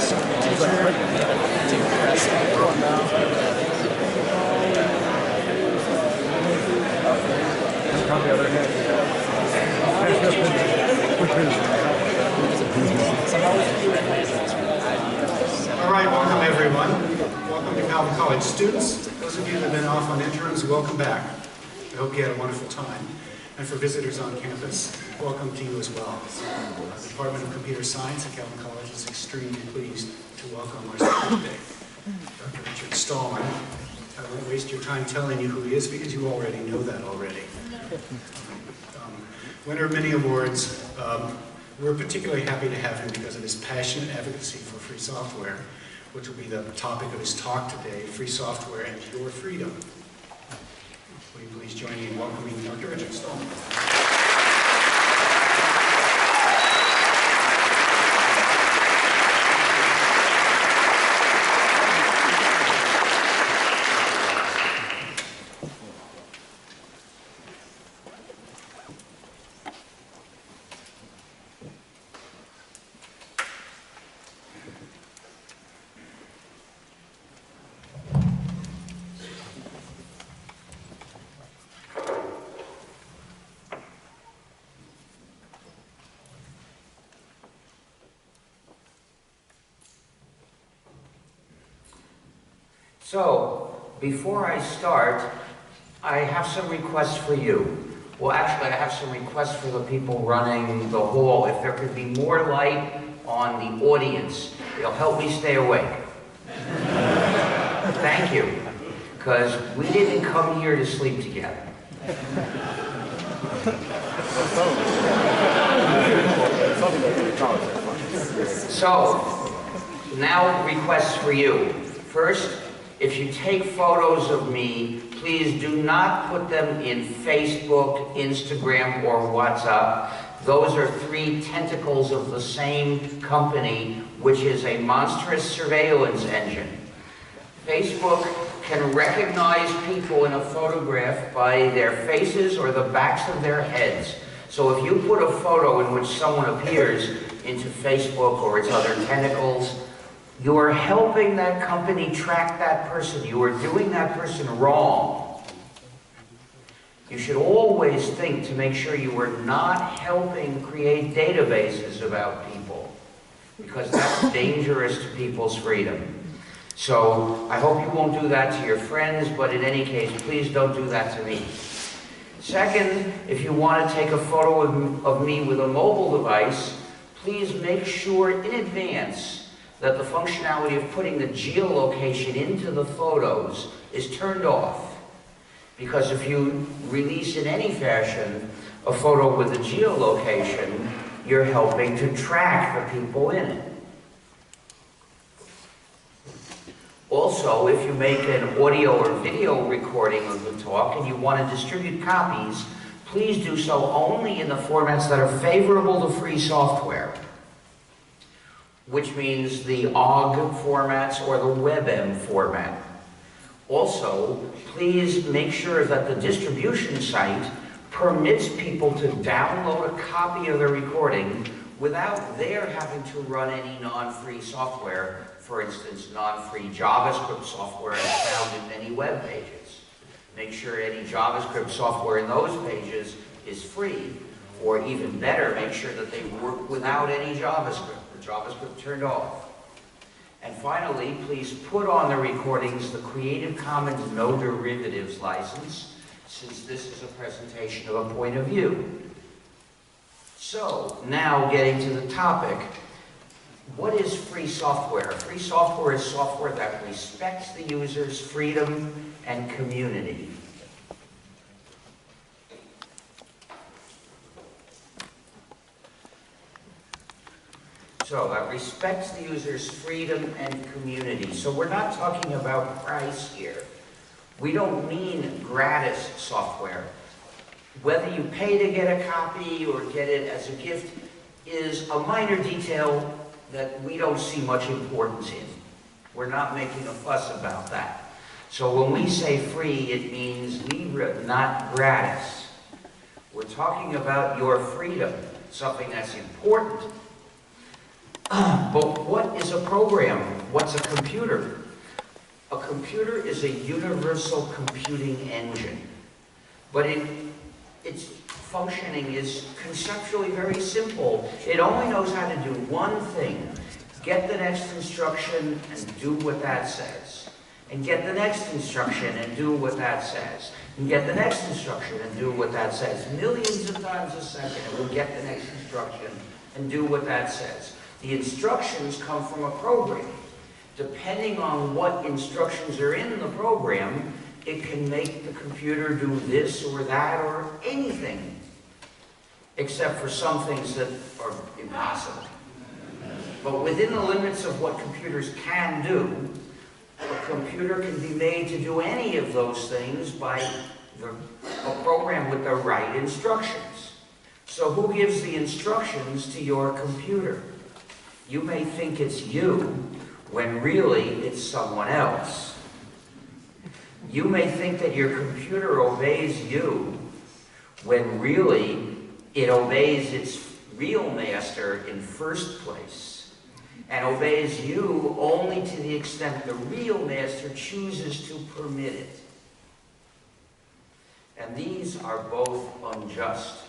All right, welcome everyone. Welcome to Calvin College. Students, those of you that have been off on interims, welcome back. I hope you had a wonderful time. And for visitors on campus, welcome to you as well. The Department of Computer Science at Calvin College is extremely pleased to welcome our speaker today, Dr. Richard Stallman. I won't waste your time telling you who he is because you already know that already. Winner of many awards. We're particularly happy to have him because of his passionate advocacy for free software, which will be the topic of his talk today, free software and your freedom. Will you please join me in welcoming Dr. Richard Stallman. So, before I start, I have some requests for you. Well, actually, I have some requests for the people running the hall. If there could be more light on the audience, it'll help me stay awake. Thank you, because we didn't come here to sleep together. So, now requests for you. First, if you take photos of me, please do not put them in Facebook, Instagram, or WhatsApp. Those are three tentacles of the same company, which is a monstrous surveillance engine. Facebook can recognize people in a photograph by their faces or the backs of their heads. So if you put a photo in which someone appears into Facebook or its other tentacles, you are helping that company track that person. You are doing that person wrong. You should always think to make sure you are not helping create databases about people, because that's dangerous to people's freedom. So I hope you won't do that to your friends, but in any case, please don't do that to me. Second, if you want to take a photo of me with a mobile device, please make sure in advance that the functionality of putting the geolocation into the photos is turned off. Because if you release in any fashion a photo with a geolocation, you're helping to track the people in it. Also, if you make an audio or video recording of the talk and you want to distribute copies, please do so only in the formats that are favorable to free software, which means the OGG formats or the WebM format. Also, please make sure that the distribution site permits people to download a copy of the recording without their having to run any non-free software. For instance, non-free JavaScript software is found in many web pages. Make sure any JavaScript software in those pages is free, or even better, make sure that they work without any JavaScript. JavaScript turned off. And finally, please put on the recordings the Creative Commons No Derivatives license, since this is a presentation of a point of view. So, now getting to the topic, what is free software? Free software is software that respects the user's freedom and community. So that respects the user's freedom and community. So we're not talking about price here. We don't mean gratis software. Whether you pay to get a copy or get it as a gift is a minor detail that we don't see much importance in. We're not making a fuss about that. So when we say free, it means libre, not gratis. We're talking about your freedom, something that's important. But what is a program? What's a computer? A computer is a universal computing engine, but its functioning is conceptually very simple. It only knows how to do one thing: get the next instruction and do what that says, and get the next instruction and do what that says, and get the next instruction and do what that says. Millions of times a second, it will get the next instruction and do what that says. The instructions come from a program. Depending on what instructions are in the program, it can make the computer do this or that or anything, except for some things that are impossible. But within the limits of what computers can do, a computer can be made to do any of those things by a program with the right instructions. So who gives the instructions to your computer? You may think it's you, when really it's someone else. You may think that your computer obeys you, when really it obeys its real master in first place, and obeys you only to the extent the real master chooses to permit it. And these are both unjust.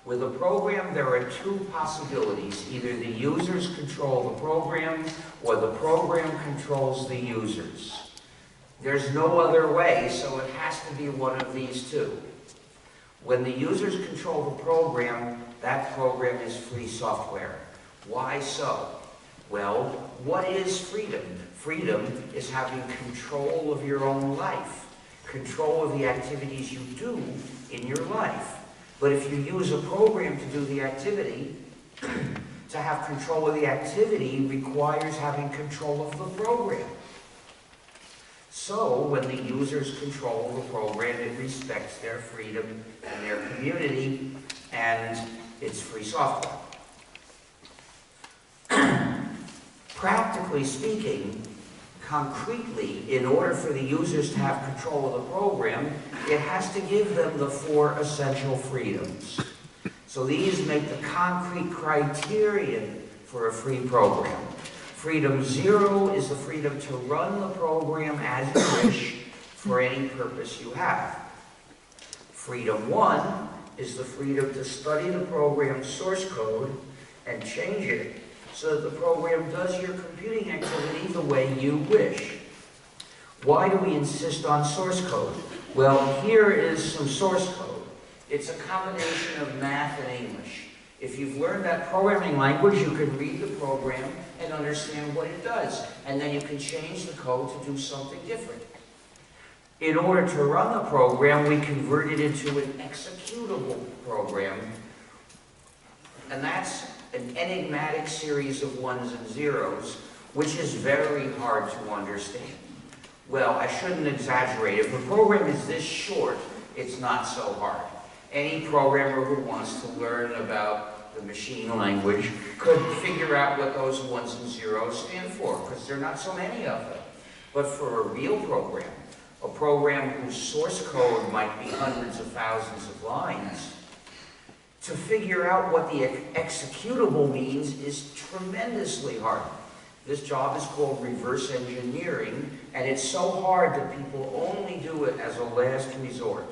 With a program, there are two possibilities. Either the users control the program, or the program controls the users. There's no other way, so it has to be one of these two. When the users control the program, that program is free software. Why so? Well, what is freedom? Freedom is having control of your own life, control of the activities you do in your life. But if you use a program to do the activity, to have control of the activity requires having control of the program. So, when the users control the program, it respects their freedom and their community, and it's free software. Practically speaking, concretely, in order for the users to have control of the program, it has to give them the 4 essential freedoms. So these make the concrete criterion for a free program. Freedom 0 is the freedom to run the program as you wish for any purpose you have. Freedom 1 is the freedom to study the program's source code and change it so that the program does your computing activity the way you wish. Why do we insist on source code? Well, here is some source code. It's a combination of math and English. If you've learned that programming language, you can read the program and understand what it does. And then you can change the code to do something different. In order to run the program, we convert it into an executable program. And that's an enigmatic series of 1s and 0s, which is very hard to understand. Well, I shouldn't exaggerate. If a program is this short, it's not so hard. Any programmer who wants to learn about the machine language could figure out what those 1s and 0s stand for, because there are not so many of them. But for a real program, a program whose source code might be hundreds of thousands of lines, to figure out what the executable means is tremendously hard. This job is called reverse engineering, and it's so hard that people only do it as a last resort.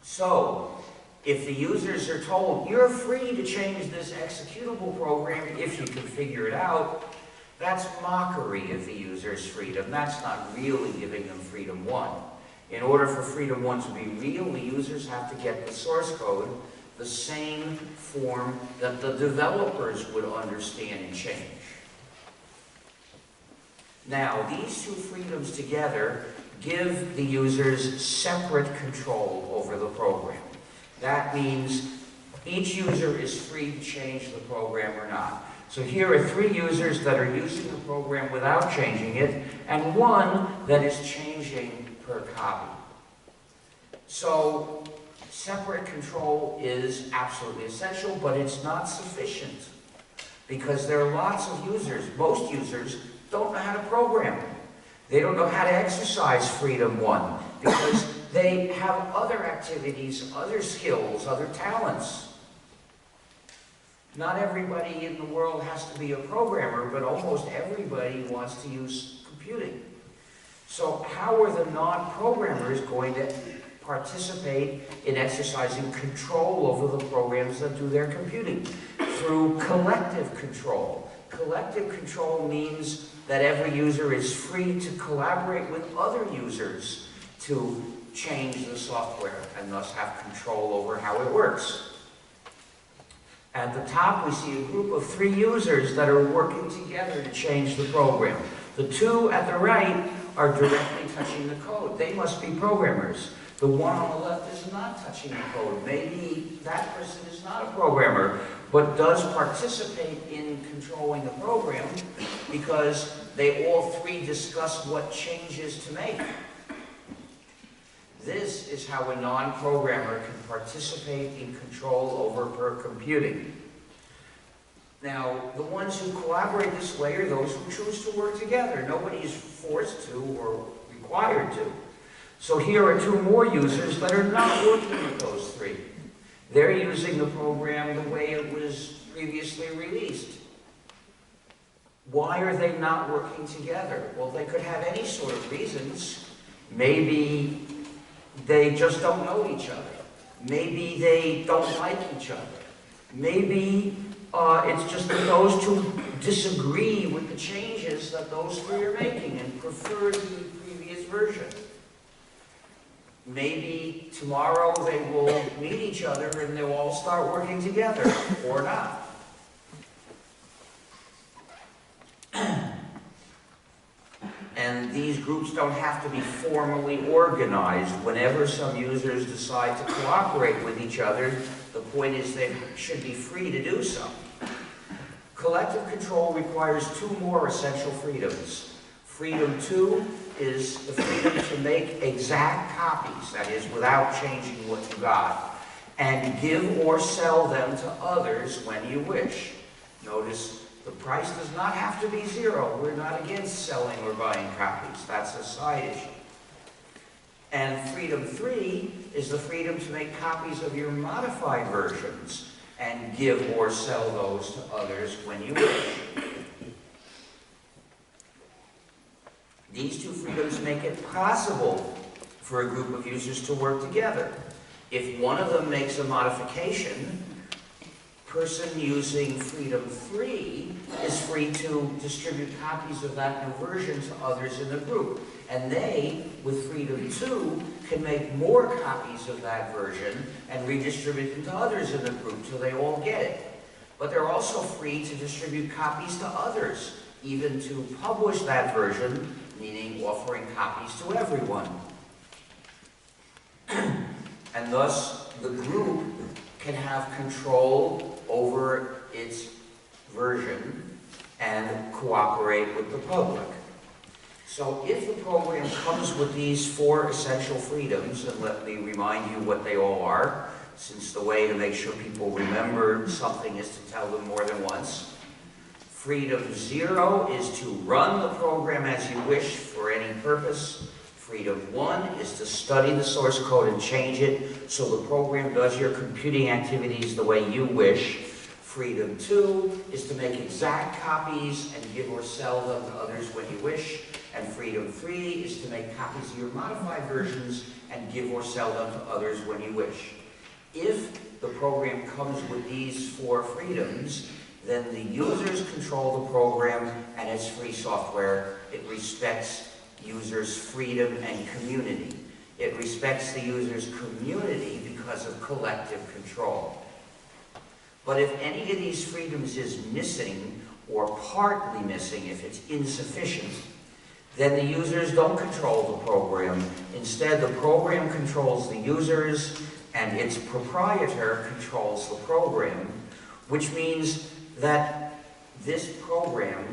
So, if the users are told, you're free to change this executable program if you can figure it out, that's mockery of the user's freedom. That's not really giving them freedom 1. In order for freedom 1 to be real, the users have to get the source code the same form that the developers would understand and change. Now, these two freedoms together give the users separate control over the program. That means each user is free to change the program or not. So here are 3 users that are using the program without changing it, and 1 that is changing per copy. So separate control is absolutely essential, but it's not sufficient, because there are lots of users. Most users don't know how to program. They don't know how to exercise freedom 1, because they have other activities, other skills, other talents. Not everybody in the world has to be a programmer, but almost everybody wants to use computing. So how are the non-programmers going to participate in exercising control over the programs that do their computing? Through collective control. Collective control means that every user is free to collaborate with other users to change the software and thus have control over how it works. At the top, we see a group of 3 users that are working together to change the program. The 2 at the right are directly touching the code. They must be programmers. The one on the left is not touching the code. Maybe that person is not a programmer, but does participate in controlling the program because they all 3 discuss what changes to make. This is how a non-programmer can participate in control over her computing. Now, the ones who collaborate this way are those who choose to work together. Nobody is forced to or required to. So here are 2 more users that are not working with those 3. They're using the program the way it was previously released. Why are they not working together? Well, they could have any sort of reasons. Maybe they just don't know each other. Maybe they don't like each other. Maybe it's just that those 2 disagree with the changes that those 3 are making and prefer the previous version. Maybe tomorrow they will meet each other and they'll all start working together, or not. And these groups don't have to be formally organized. Whenever some users decide to cooperate with each other, the point is they should be free to do so. Collective control requires 2 more essential freedoms. Freedom 2 is the freedom to make exact copies, that is, without changing what you got, and give or sell them to others when you wish. Notice the price does not have to be 0. We're not against selling or buying copies. That's a side issue. And freedom 3 is the freedom to make copies of your modified versions and give or sell those to others when you wish. These 2 freedoms make it possible for a group of users to work together. If one of them makes a modification, person using freedom 3 is free to distribute copies of that new version to others in the group. And they, with freedom 2, can make more copies of that version and redistribute them to others in the group so they all get it. But they're also free to distribute copies to others, even to publish that version, meaning offering copies to everyone. And thus, the group can have control over its version and cooperate with the public. So if the program comes with these 4 essential freedoms, and let me remind you what they all are, since the way to make sure people remember something is to tell them more than once. Freedom 0 is to run the program as you wish for any purpose. Freedom 1 is to study the source code and change it so the program does your computing activities the way you wish. Freedom 2 is to make exact copies and give or sell them to others when you wish. And freedom 3 is to make copies of your modified versions and give or sell them to others when you wish. If the program comes with these 4 freedoms, then the users control the program and its free software. It respects users' freedom and community. It respects the user's community because of collective control. But if any of these freedoms is missing, or partly missing if it's insufficient, then the users don't control the program. Instead, the program controls the users, and its proprietor controls the program, which means that this program,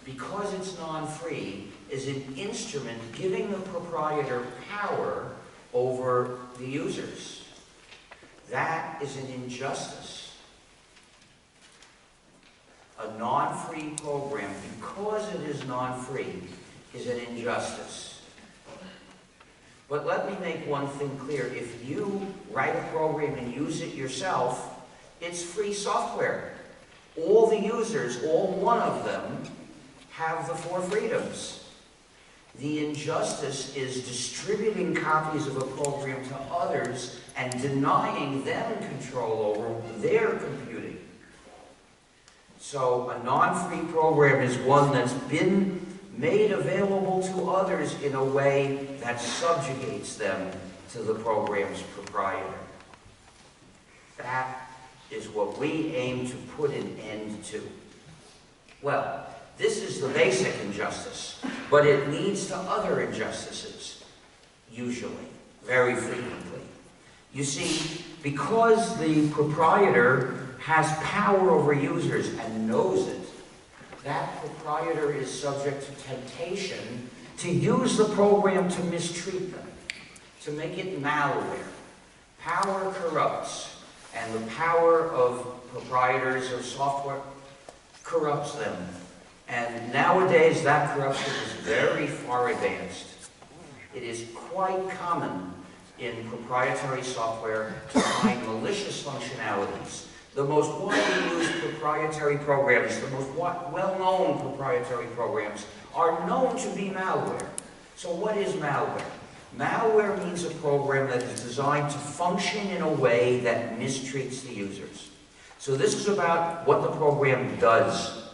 because it's non-free, is an instrument giving the proprietor power over the users. That is an injustice. A non-free program, because it is non-free, is an injustice. But let me make one thing clear. If you write a program and use it yourself, it's free software. All the users, all one of them, have the 4 freedoms. The injustice is distributing copies of a program to others and denying them control over their computing. So a non-free program is one that's been made available to others in a way that subjugates them to the program's proprietor. That is what we aim to put an end to. Well, this is the basic injustice, but it leads to other injustices, usually, very frequently. You see, because the proprietor has power over users and knows it, that proprietor is subject to temptation to use the program to mistreat them, to make it malware. Power corrupts, and the power of proprietors of software corrupts them. And nowadays, that corruption is very far advanced. It is quite common in proprietary software to find malicious functionalities. The most widely used proprietary programs, the most well-known proprietary programs, are known to be malware. So what is malware? Malware means a program that is designed to function in a way that mistreats the users. So this is about what the program does.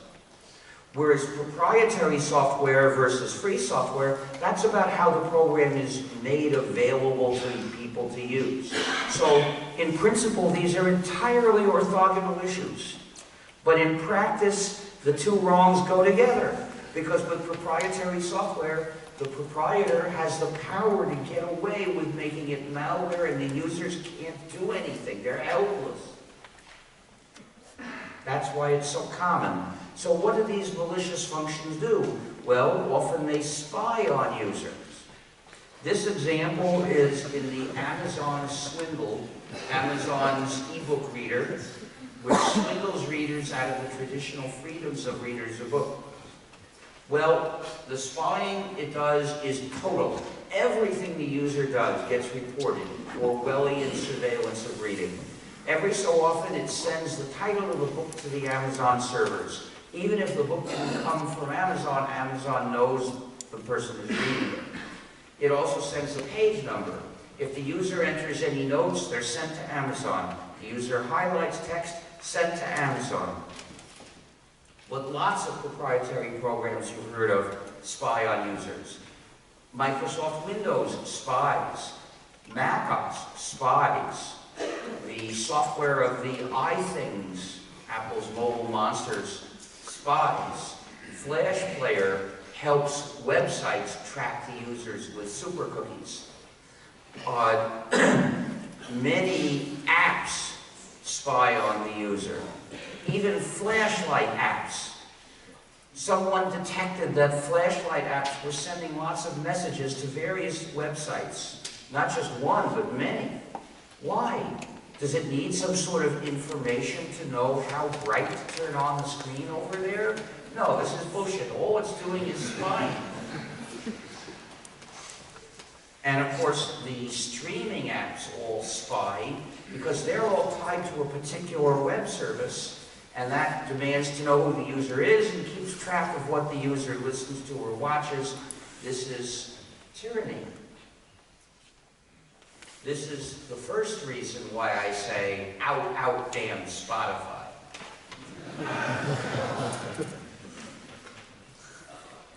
Whereas proprietary software versus free software, that's about how the program is made available to people to use. So, in principle, these are entirely orthogonal issues. But in practice, the two wrongs go together. Because with proprietary software, the proprietor has the power to get away with making it malware, and the users can't do anything. They're helpless. That's why it's so common. So what do these malicious functions do? Well, often they spy on users. This example is in the Amazon Swindle, Amazon's ebook reader, which swindles readers out of the traditional freedoms of readers of books. Well, the spying it does is total. Everything the user does gets reported, Orwellian surveillance of reading. Every so often it sends the title of the book to the Amazon servers. Even if the book didn't come from Amazon, Amazon knows the person is reading it. It also sends the page number. If the user enters any notes, they're sent to Amazon. The user highlights text, sent to Amazon. But lots of proprietary programs you've heard of spy on users. Microsoft Windows spies. Mac OS spies. The software of the iThings, Apple's mobile monsters, spies. Flash Player helps websites track the users with super cookies. Many apps spy on the user. Even flashlight apps. Someone detected that flashlight apps were sending lots of messages to various websites. Not just one, but many. Why? Does it need some sort of information to know how bright to turn on the screen over there? No, this is bullshit. All it's doing is spying. And of course, the streaming apps all spy because they're all tied to a particular web service, and that demands to know who the user is and keeps track of what the user listens to or watches. This is tyranny. This is the first reason why I say, out, out, damn Spotify.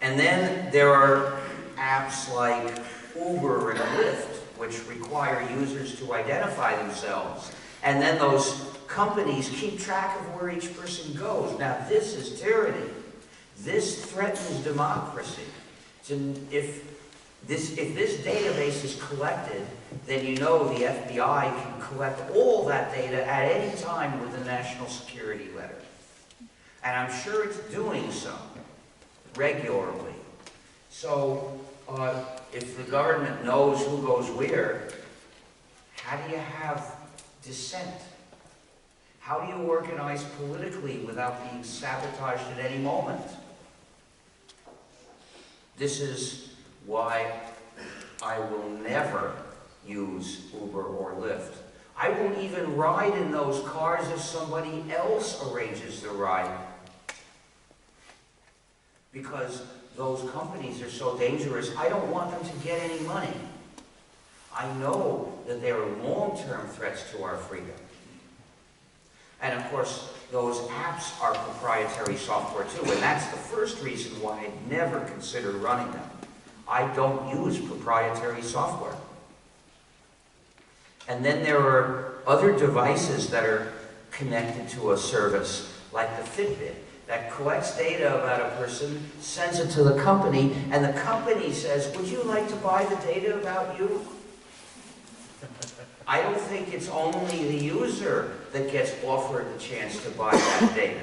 And then there are apps like Uber and Lyft, which require users to identify themselves. And then those companies keep track of where each person goes. Now, this is tyranny. This threatens democracy. If this database is collected, then you know the FBI can collect all that data at any time with a national security letter. And I'm sure it's doing so regularly. So, if the government knows who goes where, how do you have dissent? How do you organize politically without being sabotaged at any moment? This is why I will never use Uber or Lyft. I won't even ride in those cars if somebody else arranges the ride. Because those companies are so dangerous, I don't want them to get any money. I know that they are long-term threats to our freedom. And of course, those apps are proprietary software too, and that's the first reason why I'd never consider running them. I don't use proprietary software. And then there are other devices that are connected to a service, like the Fitbit, that collects data about a person, sends it to the company, and the company says, would you like to buy the data about you? I don't think it's only the user that gets offered the chance to buy that data.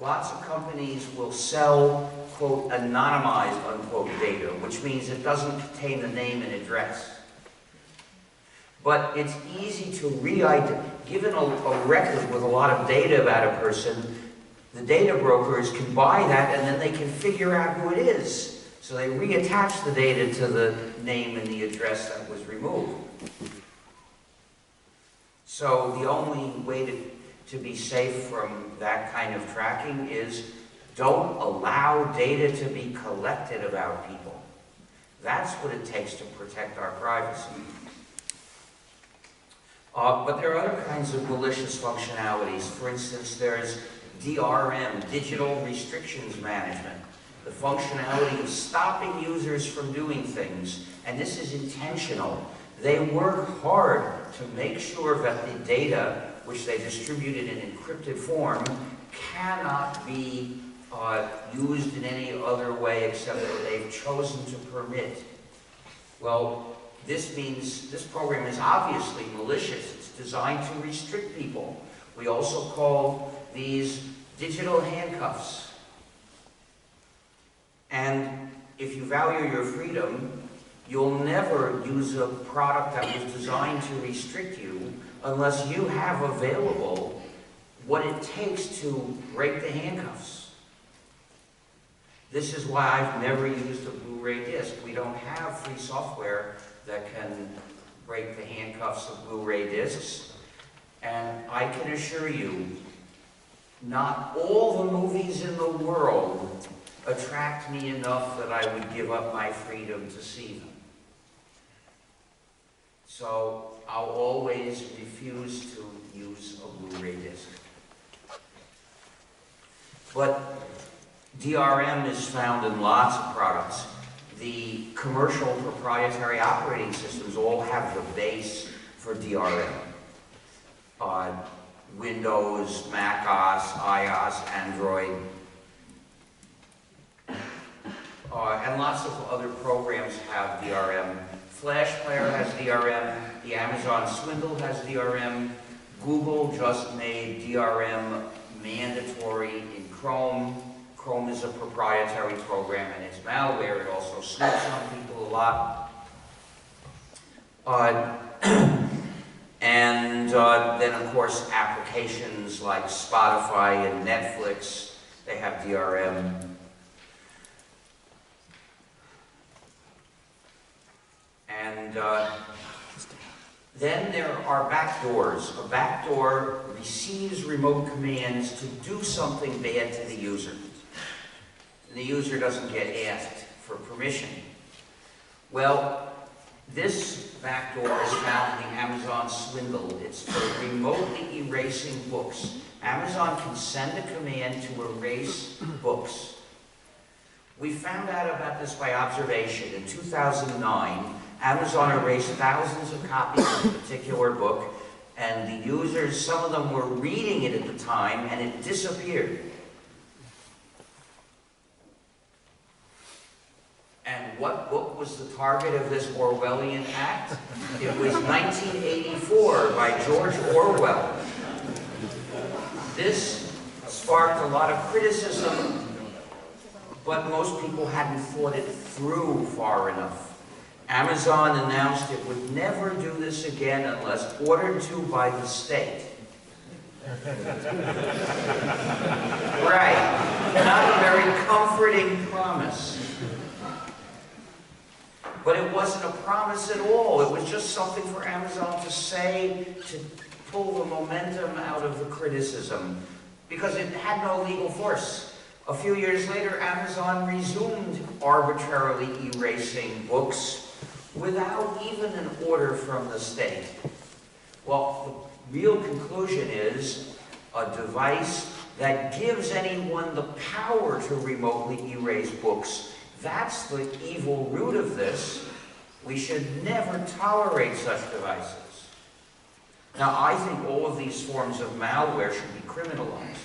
Lots of companies will sell, quote, anonymized, unquote, data, which means it doesn't contain the name and address. But it's easy to re-identify. Given a record with a lot of data about a person, the data brokers can buy that and then they can figure out who it is. So they reattach the data to the name and the address that was removed. So the only way to be safe from that kind of tracking is don't allow data to be collected about people. That's what it takes to protect our privacy. But there are other kinds of malicious functionalities. For instance, there's DRM, Digital Restrictions Management, the functionality of stopping users from doing things. And this is intentional. They work hard to make sure that the data, which they distributed in encrypted form, cannot be used in any other way except that they've chosen to permit. Well, this means this program is obviously malicious. It's designed to restrict people. We also call these digital handcuffs. And if you value your freedom, you'll never use a product that was designed to restrict you unless you have available what it takes to break the handcuffs. This is why I've never used a Blu-ray disc. We don't have free software that can break the handcuffs of Blu-ray discs. And I can assure you, not all the movies in the world attract me enough that I would give up my freedom to see them. So I'll always refuse to use a Blu-ray disc. But DRM is found in lots of products. The commercial proprietary operating systems all have the base for DRM. Windows, Mac OS, iOS, Android, and lots of other programs have DRM. Flash Player has DRM, the Amazon Swindle has DRM, Google just made DRM mandatory in Chrome. Chrome is a proprietary program and it's malware. It also snoops on people a lot. Then of course applications like Spotify and Netflix, they have DRM. And then there are backdoors. A backdoor receives remote commands to do something bad to the user. The user doesn't get asked for permission. Well, this backdoor is found in the Amazon Swindle. It's for remotely erasing books. Amazon can send a command to erase books. We found out about this by observation. In 2009, Amazon erased thousands of copies of a particular book, and the users, some of them were reading it at the time, and it disappeared. And what book was the target of this Orwellian act? It was 1984 by George Orwell. This sparked a lot of criticism, but most people hadn't thought it through far enough. Amazon announced it would never do this again unless ordered to by the state. Right. Not a very comforting promise. But it wasn't a promise at all. It was just something for Amazon to say to pull the momentum out of the criticism, because it had no legal force. A few years later, Amazon resumed arbitrarily erasing books without even an order from the state. Well, the real conclusion is a device that gives anyone the power to remotely erase books. That's the evil root of this. We should never tolerate such devices. Now, I think all of these forms of malware should be criminalized.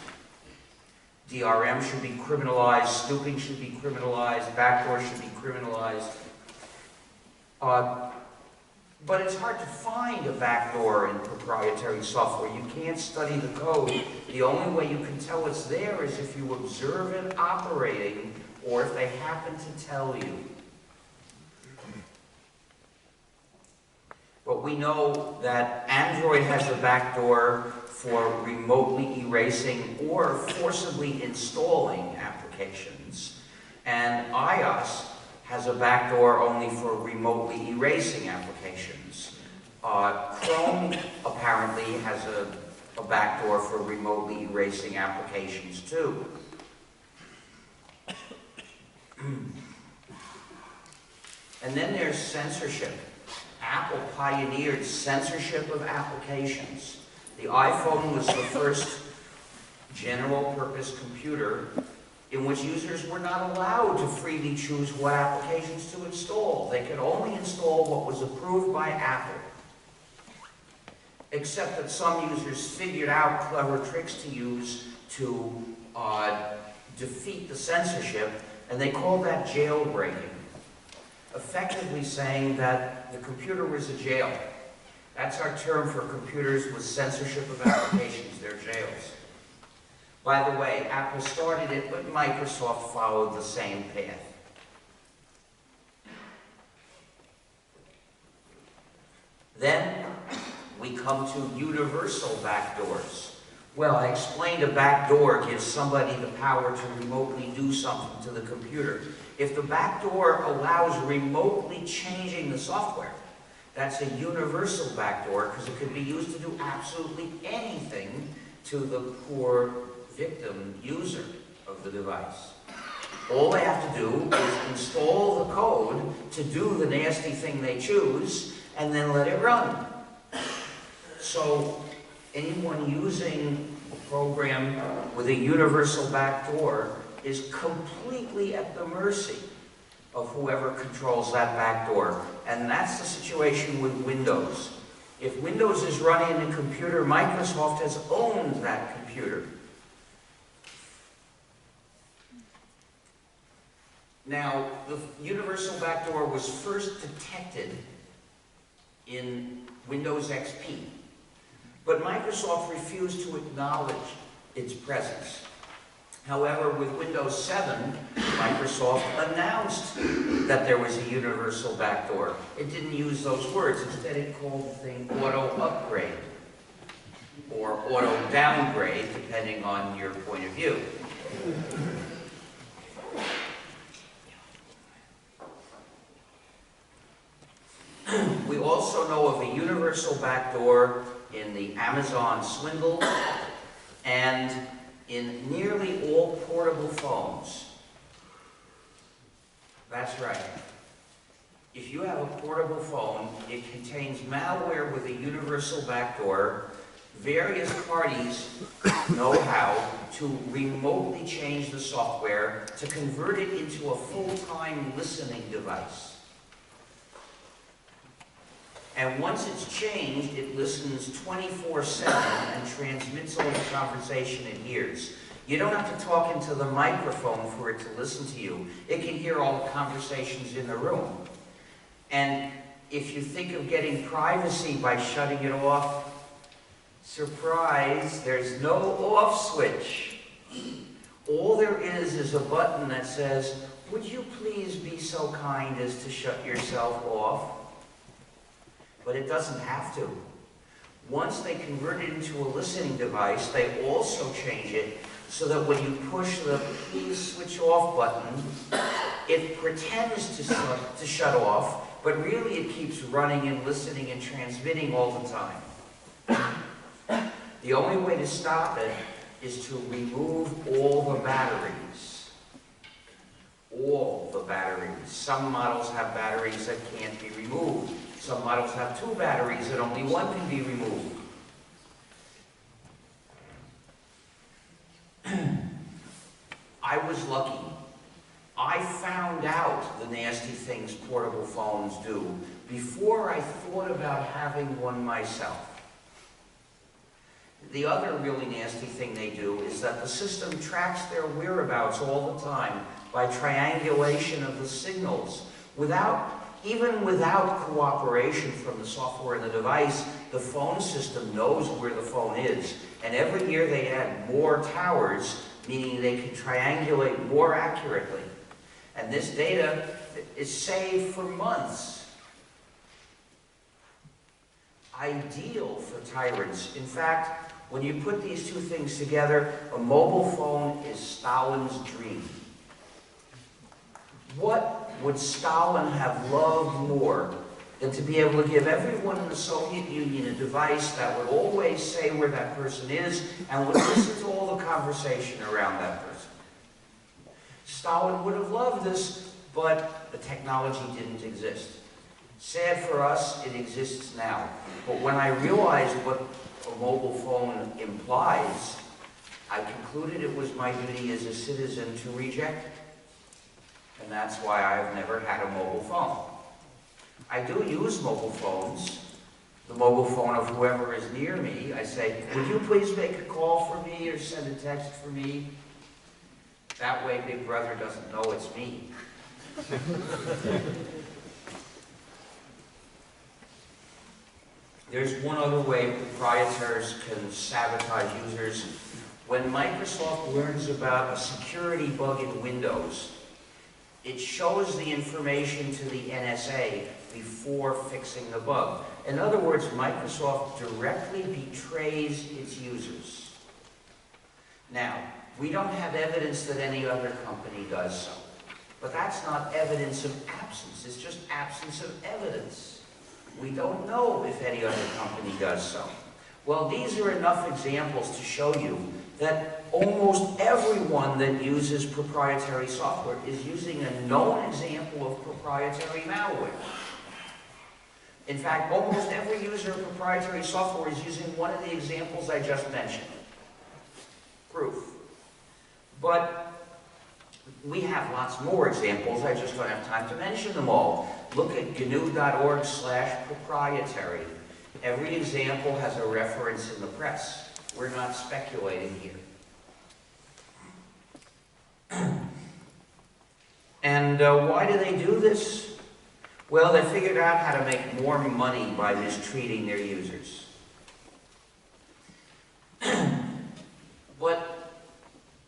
DRM should be criminalized, snooping should be criminalized, backdoor should be criminalized. But it's hard to find a backdoor in proprietary software. You can't study the code. The only way you can tell it's there is if you observe it operating, or if they happen to tell you. But we know that Android has a backdoor for remotely erasing or forcibly installing applications, and iOS has a backdoor only for remotely erasing applications. Chrome apparently has a backdoor for remotely erasing applications too. And then there's censorship. Apple pioneered censorship of applications. The iPhone was the first general-purpose computer in which users were not allowed to freely choose what applications to install. They could only install what was approved by Apple. Except that some users figured out clever tricks to use to defeat the censorship, and they called that jailbreaking, effectively saying that the computer was a jail. That's our term for computers with censorship of applications. They're jails. By the way, Apple started it, but Microsoft followed the same path. Then we come to universal backdoors. Well, I explained a backdoor gives somebody the power to remotely do something to the computer. If the backdoor allows remotely changing the software, that's a universal backdoor because it could be used to do absolutely anything to the poor victim user of the device. All they have to do is install the code to do the nasty thing they choose and then let it run. So anyone using a program with a universal backdoor is completely at the mercy of whoever controls that backdoor. And that's the situation with Windows. If Windows is running in a computer, Microsoft has owned that computer. Now, the universal backdoor was first detected in Windows XP, but Microsoft refused to acknowledge its presence. However, with Windows 7, Microsoft announced that there was a universal backdoor. It didn't use those words. Instead, it called the thing auto-upgrade or auto-downgrade, depending on your point of view. We also know of a universal backdoor in the Amazon swindle and in nearly all portable phones. That's right. If you have a portable phone, it contains malware with a universal backdoor. Various parties know how to remotely change the software to convert it into a full-time listening device. And once it's changed, it listens 24/7 and transmits all the conversation it hears. You don't have to talk into the microphone for it to listen to you. It can hear all the conversations in the room. And if you think of getting privacy by shutting it off, surprise, there's no off switch. All there is a button that says, "Would you please be so kind as to shut yourself off?" But it doesn't have to. Once they convert it into a listening device, they also change it so that when you push the please switch off button, it pretends to shut off, but really it keeps running and listening and transmitting all the time. The only way to stop it is to remove all the batteries. All the batteries. Some models have batteries that can't be removed. Some models have 2 batteries and only 1 can be removed. I was lucky. I found out the nasty things portable phones do before I thought about having one myself. The other really nasty thing they do is that the system tracks their whereabouts all the time by triangulation of the signals. Even without cooperation from the software in the device, the phone system knows where the phone is. And every year they add more towers, meaning they can triangulate more accurately. And this data is saved for months. Ideal for tyrants. In fact, when you put these 2 things together, a mobile phone is Stalin's dream. What would Stalin have loved more than to be able to give everyone in the Soviet Union a device that would always say where that person is and would listen to all the conversation around that person? Stalin would have loved this, but the technology didn't exist. Sad for us, it exists now. But when I realized what a mobile phone implies, I concluded it was my duty as a citizen to reject it. And that's why I've never had a mobile phone. I do use mobile phones. The mobile phone of whoever is near me, I say, would you please make a call for me or send a text for me? That way Big Brother doesn't know it's me. There's one other way proprietors can sabotage users. When Microsoft learns about a security bug in Windows, it shows the information to the NSA before fixing the bug. In other words, Microsoft directly betrays its users. Now, we don't have evidence that any other company does so. But that's not evidence of absence, it's just absence of evidence. We don't know if any other company does so. Well, these are enough examples to show you that almost everyone that uses proprietary software is using a known example of proprietary malware. In fact, almost every user of proprietary software is using one of the examples I just mentioned. Proof. But we have lots more examples, I just don't have time to mention them all. Look at gnu.org/proprietary. Every example has a reference in the press. We're not speculating here. And why do they do this? Well, they figured out how to make more money by mistreating their users. But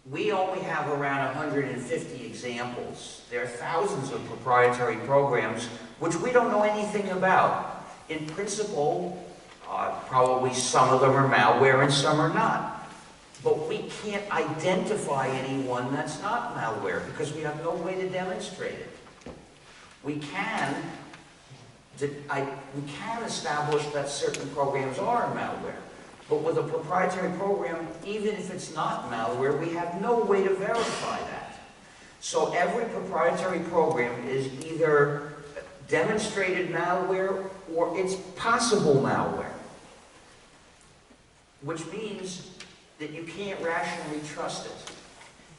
we only have around 150 examples. There are thousands of proprietary programs which we don't know anything about. In principle, probably some of them are malware and some are not. But we can't identify anyone that's not malware because we have no way to demonstrate it. We can establish that certain programs are malware. But with a proprietary program, even if it's not malware, we have no way to verify that. So every proprietary program is either demonstrated malware or it's possible malware. Which means that you can't rationally trust it.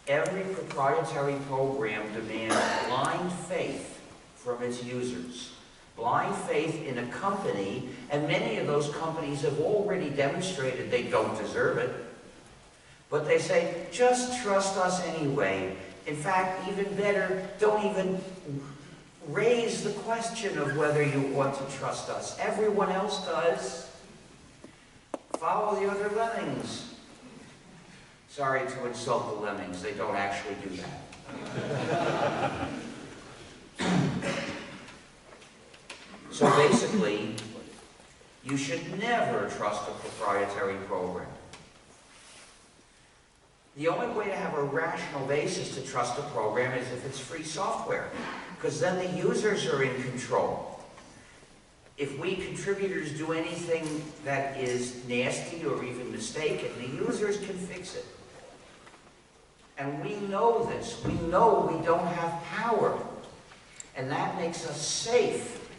Every proprietary program demands blind faith from its users. Blind faith in a company, and many of those companies have already demonstrated they don't deserve it. But they say, just trust us anyway. In fact, even better, don't even raise the question of whether you want to trust us. Everyone else does. Follow the other lemmings. Sorry to insult the lemmings, they don't actually do that. So basically, you should never trust a proprietary program. The only way to have a rational basis to trust a program is if it's free software, because then the users are in control. If we contributors do anything that is nasty or even mistaken, the users can fix it. And we know this. We know we don't have power. And that makes us safe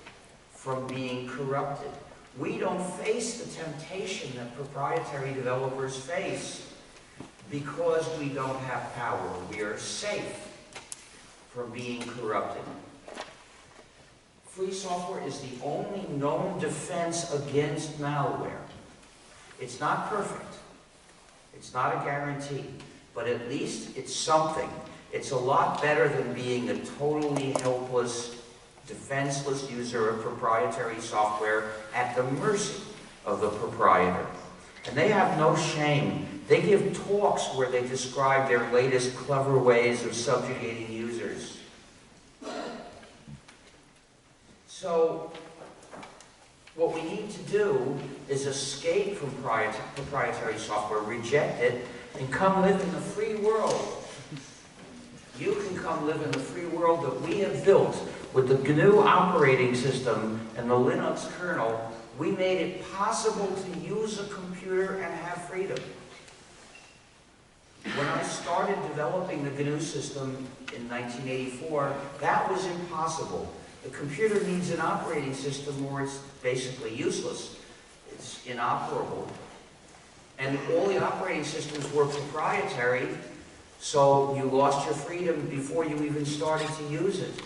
from being corrupted. We don't face the temptation that proprietary developers face because we don't have power. We are safe from being corrupted. Free software is the only known defense against malware. It's not perfect. It's not a guarantee. But at least it's something. It's a lot better than being a totally helpless, defenseless user of proprietary software at the mercy of the proprietor. And they have no shame. They give talks where they describe their latest clever ways of subjugating users. So, what we need to do is escape from proprietary software, reject it, and come live in the free world. You can come live in the free world that we have built with the GNU operating system and the Linux kernel. We made it possible to use a computer and have freedom. When I started developing the GNU system in 1984, that was impossible. The computer needs an operating system or it's basically useless. It's inoperable. And all the operating systems were proprietary, so you lost your freedom before you even started to use it.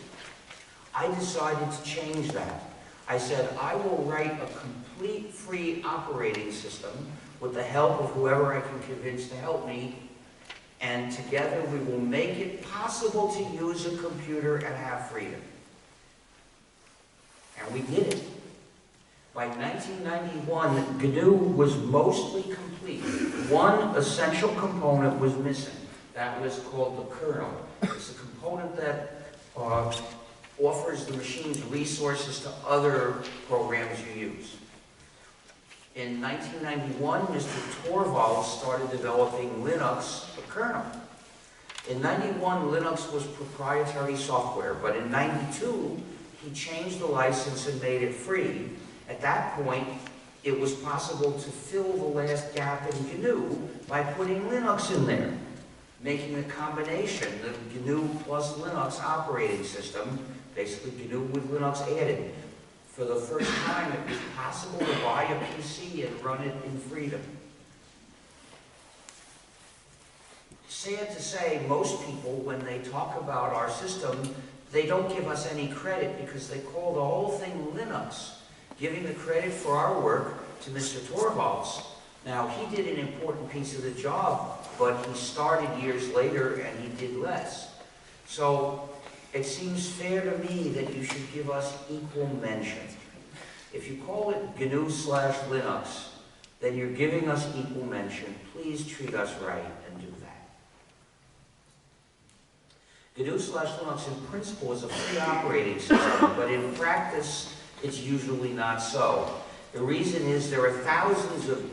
I decided to change that. I said, I will write a complete free operating system with the help of whoever I can convince to help me, and together we will make it possible to use a computer and have freedom. And we did it. By 1991, GNU was mostly complete. One essential component was missing. That was called the kernel. It's a component that offers the machine's resources to other programs you use. In 1991, Mr. Torvalds started developing Linux, the kernel. In 91, Linux was proprietary software, but in 92, he changed the license and made it free. At that point, it was possible to fill the last gap in GNU by putting Linux in there, making a combination, the GNU plus Linux operating system, basically GNU with Linux added. For the first time, it was possible to buy a PC and run it in freedom. Sad to say, most people, when they talk about our system, they don't give us any credit because they call the whole thing Linux, giving the credit for our work to Mr. Torvalds. Now, he did an important piece of the job, but he started years later and he did less. So, it seems fair to me that you should give us equal mention. If you call it GNU/Linux, then you're giving us equal mention. Please treat us right and do that. GNU/Linux in principle is a free operating system, but in practice, it's usually not so. The reason is there are thousands of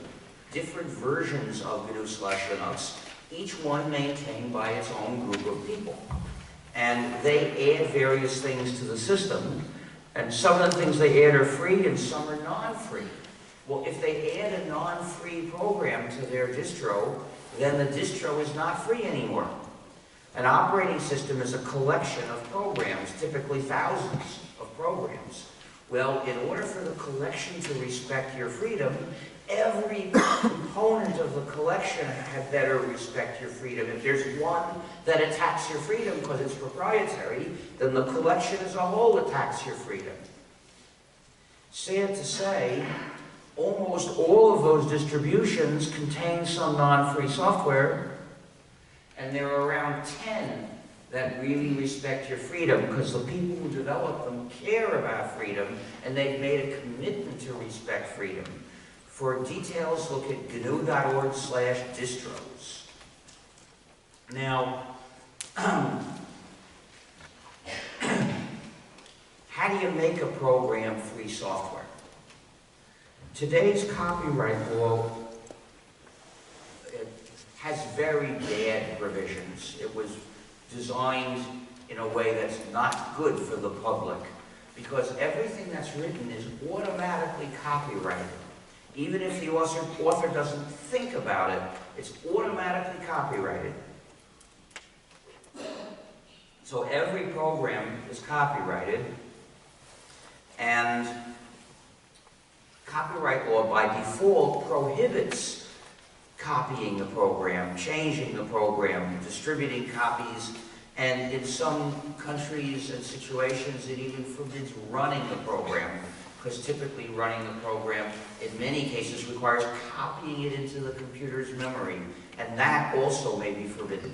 different versions of GNU/Linux, each one maintained by its own group of people. And they add various things to the system, and some of the things they add are free and some are non-free. Well, if they add a non-free program to their distro, then the distro is not free anymore. An operating system is a collection of programs, typically thousands of programs. Well, in order for the collection to respect your freedom, every component of the collection had better respect your freedom. If there's one that attacks your freedom because it's proprietary, then the collection as a whole attacks your freedom. Sad to say, almost all of those distributions contain some non-free software, and there are around 10 that really respect your freedom because the people who develop them care about freedom and they've made a commitment to respect freedom. For details, look at gnu.org/distros. Now, how do you make a program free software? Today's copyright law has very bad provisions. It was designed in a way that's not good for the public because everything that's written is automatically copyrighted. Even if the author doesn't think about it, it's automatically copyrighted. So every program is copyrighted, and copyright law by default prohibits copying the program, changing the program, distributing copies, and in some countries and situations it even forbids running the program, because typically running the program in many cases requires copying it into the computer's memory, and that also may be forbidden.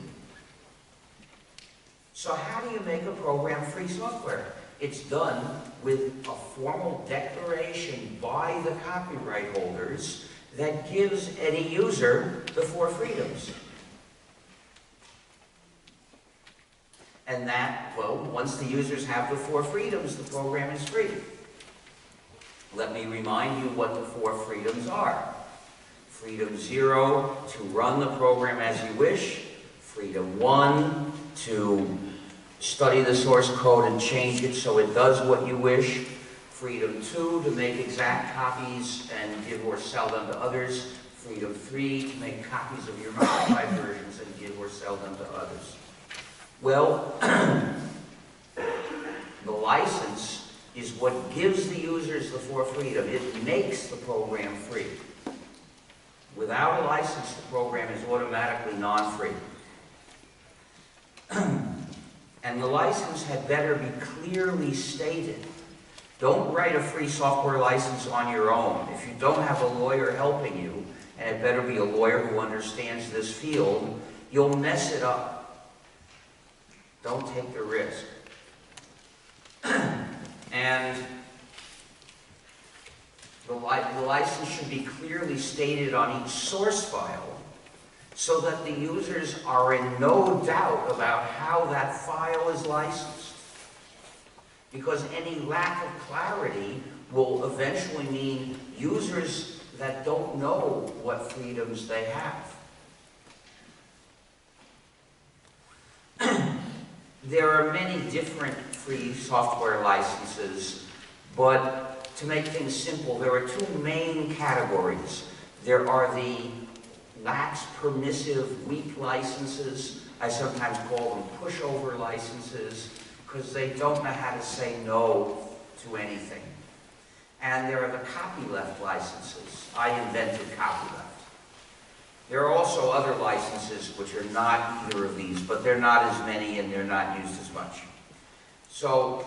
So how do you make a program free software? It's done with a formal declaration by the copyright holders that gives any user the 4 freedoms. And that, well, once the users have the 4 freedoms, the program is free. Let me remind you what the 4 freedoms are. Freedom 0, to run the program as you wish. Freedom 1, to study the source code and change it so it does what you wish. Freedom 2, to make exact copies and give or sell them to others. Freedom 3, to make copies of your modified versions and give or sell them to others. Well, the license is what gives the users the 4 freedom. It makes the program free. Without a license, the program is automatically non-free. And the license had better be clearly stated. Don't write a free software license on your own. If you don't have a lawyer helping you, and it better be a lawyer who understands this field, you'll mess it up. Don't take the risk. And the license should be clearly stated on each source file so that the users are in no doubt about how that file is licensed. Because any lack of clarity will eventually mean users that don't know what freedoms they have. There are many different free software licenses, but to make things simple, there are 2 main categories. There are the lax, permissive, weak licenses. I sometimes call them pushover licenses, because they don't know how to say no to anything. And there are the copyleft licenses. I invented copyleft. There are also other licenses which are not either of these, but they're not as many and they're not used as much. So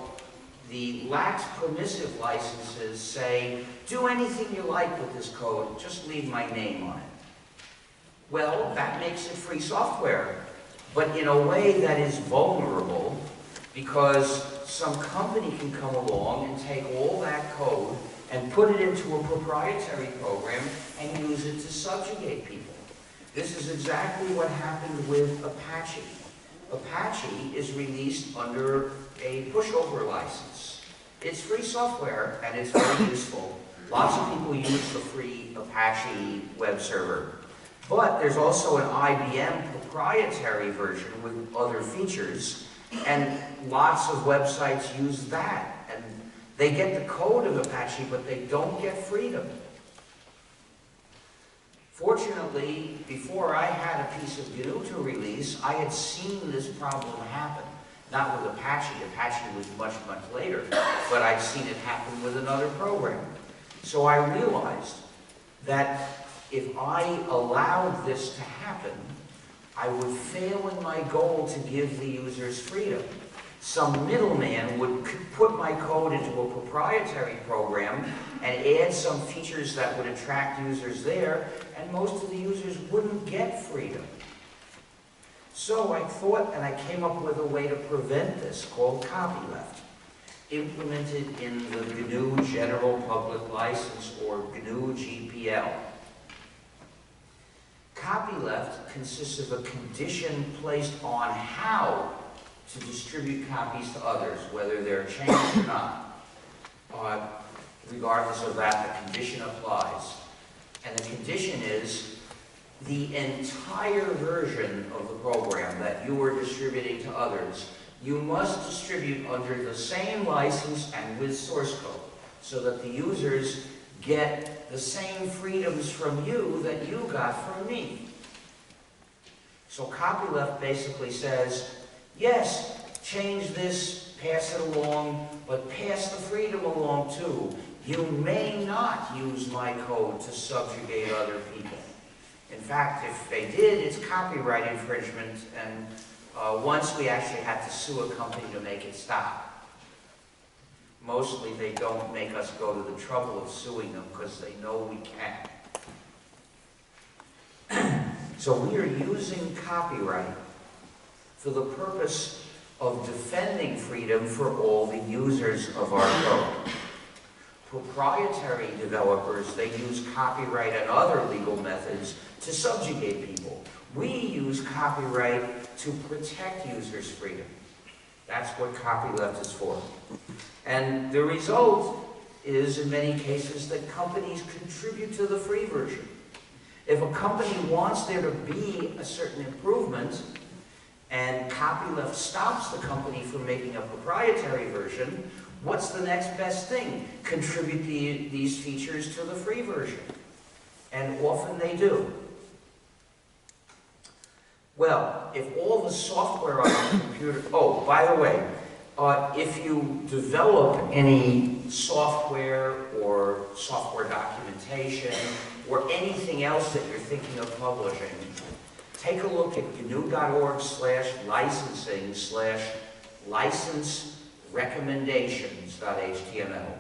the lax permissive licenses say, do anything you like with this code, just leave my name on it. Well, that makes it free software, but in a way that is vulnerable, because some company can come along and take all that code and put it into a proprietary program and use it to subjugate people. This is exactly what happened with Apache. Apache is released under a pushover license. It's free software and it's very useful. Lots of people use the free Apache web server. But there's also an IBM proprietary version with other features, and lots of websites use that. And they get the code of Apache, but they don't get freedom. Fortunately, before I had a piece of GNU to release, I had seen this problem happen. Not with Apache. Apache was much, much later, but I'd seen it happen with another program. So I realized that if I allowed this to happen, I would fail in my goal to give the users freedom. Some middleman would put my code into a proprietary program and add some features that would attract users there, and most of the users wouldn't get freedom. So I thought, and I came up with a way to prevent this called copyleft, implemented in the GNU General Public License, or GNU GPL. Copyleft consists of a condition placed on how to distribute copies to others, whether they're changed or not. Regardless of that, the condition applies. And the condition is the entire version of the program that you are distributing to others You must distribute under the same license and with source code so that the users get the same freedoms from you that you got from me. So copyleft basically says, yes, change this, pass it along, but pass the freedom along too. You may not use my code to subjugate other people. In fact, if they did, it's copyright infringement, and once we actually had to sue a company to make it stop. Mostly they don't make us go to the trouble of suing them because they know we can. So we are using copyright for the purpose of defending freedom for all the users of our code. Proprietary developers, they use copyright and other legal methods to subjugate people. We use copyright to protect users' freedom. That's what copyleft is for. And the result is, in many cases, that companies contribute to the free version. If a company wants there to be a certain improvement, and copyleft stops the company from making a proprietary version, what's the next best thing? Contribute these features to the free version. And often they do. Well, if all the software on the computer... Oh, by the way, if you develop any software or software documentation or anything else that you're thinking of publishing, take a look at gnu.org/licensing/license-recommendations.html,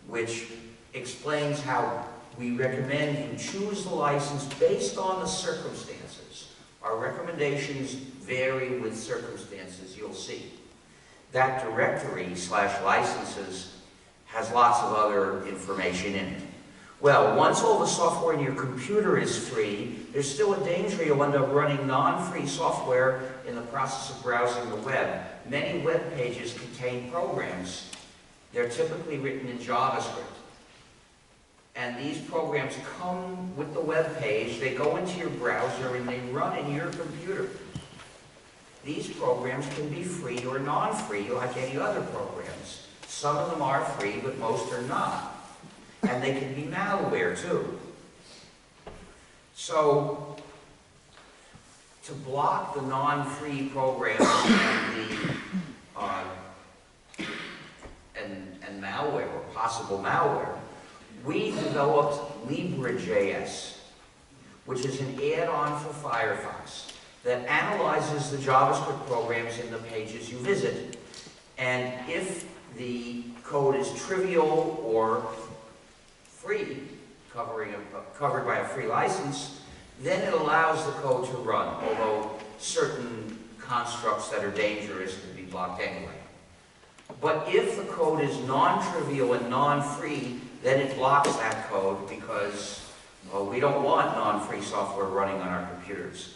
which explains how we recommend you choose the license based on the circumstances. Our recommendations vary with circumstances, you'll see. That directory /licenses has lots of other information in it. Well, once all the software in your computer is free, there's still a danger you'll end up running non-free software in the process of browsing the web. Many web pages contain programs. They're typically written in JavaScript. And these programs come with the web page, they go into your browser, and they run in your computer. These programs can be free or non-free, like any other programs. Some of them are free, but most are not. And they can be malware, too. So, to block the non-free programs and malware, or possible malware, we developed Libre.js, which is an add-on for Firefox that analyzes the JavaScript programs in the pages you visit. And if the code is trivial or free, covered by a free license, then it allows the code to run, although certain constructs that are dangerous can be blocked anyway. But if the code is non-trivial and non-free, then it blocks that code because, well, we don't want non-free software running on our computers.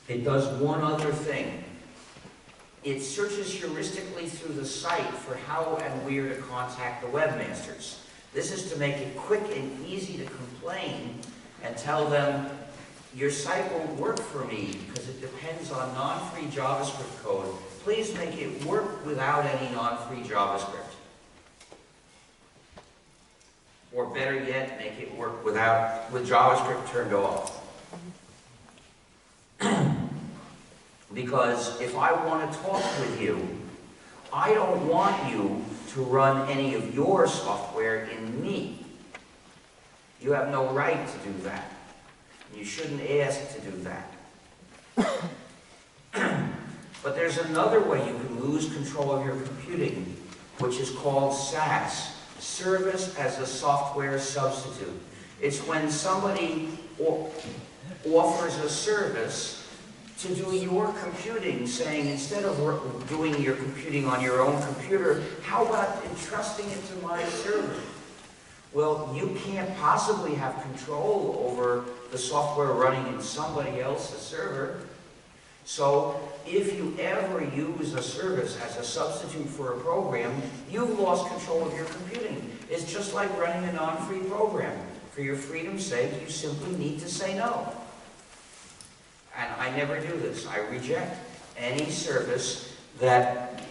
It does one other thing. It searches heuristically through the site for how and where to contact the webmasters. This is to make it quick and easy to complain and tell them, your site won't work for me because it depends on non-free JavaScript code. Please make it work without any non-free JavaScript. Or better yet, make it work with JavaScript turned off. Because if I want to talk with you, I don't want you to run any of your software in me. You have no right to do that. You shouldn't ask to do that. But there's another way you can lose control of your computing, which is called SaaS, Service as a Software Substitute. It's when somebody offers a service to do your computing, saying, instead of doing your computing on your own computer, how about entrusting it to my server? Well, you can't possibly have control over the software running in somebody else's server. So, if you ever use a service as a substitute for a program, you've lost control of your computing. It's just like running a non-free program. For your freedom's sake, you simply need to say no. And I never do this. I reject any service that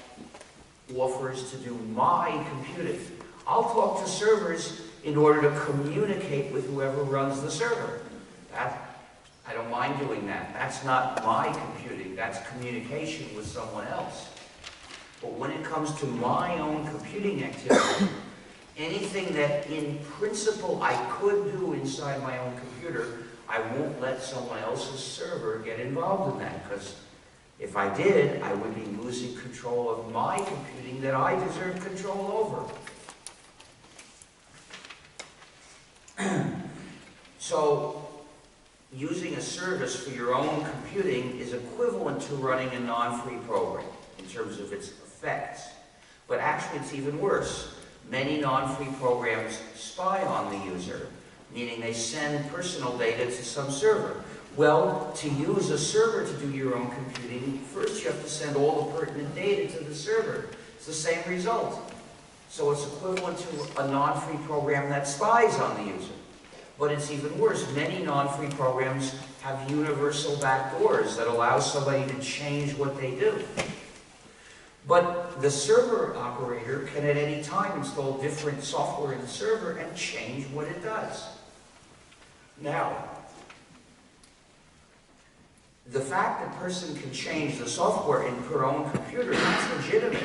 offers to do my computing. I'll talk to servers in order to communicate with whoever runs the server. I don't mind doing that. That's not my computing. That's communication with someone else. But when it comes to my own computing activity, anything that in principle I could do inside my own computer, I won't let someone else's server get involved in that, because if I did, I would be losing control of my computing that I deserve control over. So, using a service for your own computing is equivalent to running a non-free program in terms of its effects. But actually it's even worse. Many non-free programs spy on the user, meaning they send personal data to some server. Well, to use a server to do your own computing, first you have to send all the pertinent data to the server. It's the same result. So it's equivalent to a non-free program that spies on the user. But it's even worse. Many non-free programs have universal backdoors that allow somebody to change what they do. But the server operator can at any time install different software in the server and change what it does. Now, the fact that a person can change the software in her own computer, that's legitimate.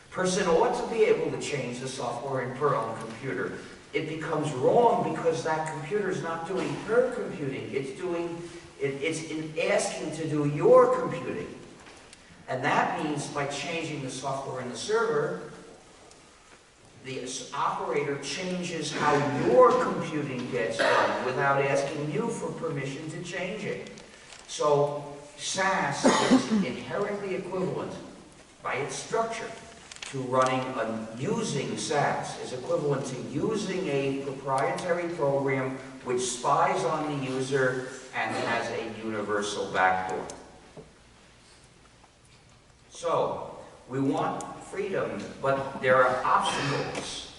Person ought to be able to change the software in her own computer. It becomes wrong because that computer is not doing her computing. It's asking to do your computing. And that means by changing the software in the server, the operator changes how your computing gets done without asking you for permission to change it. So SAS is inherently equivalent by its structure to using SAS is equivalent to using a proprietary program which spies on the user and has a universal backdoor. So, we want freedom, but there are obstacles.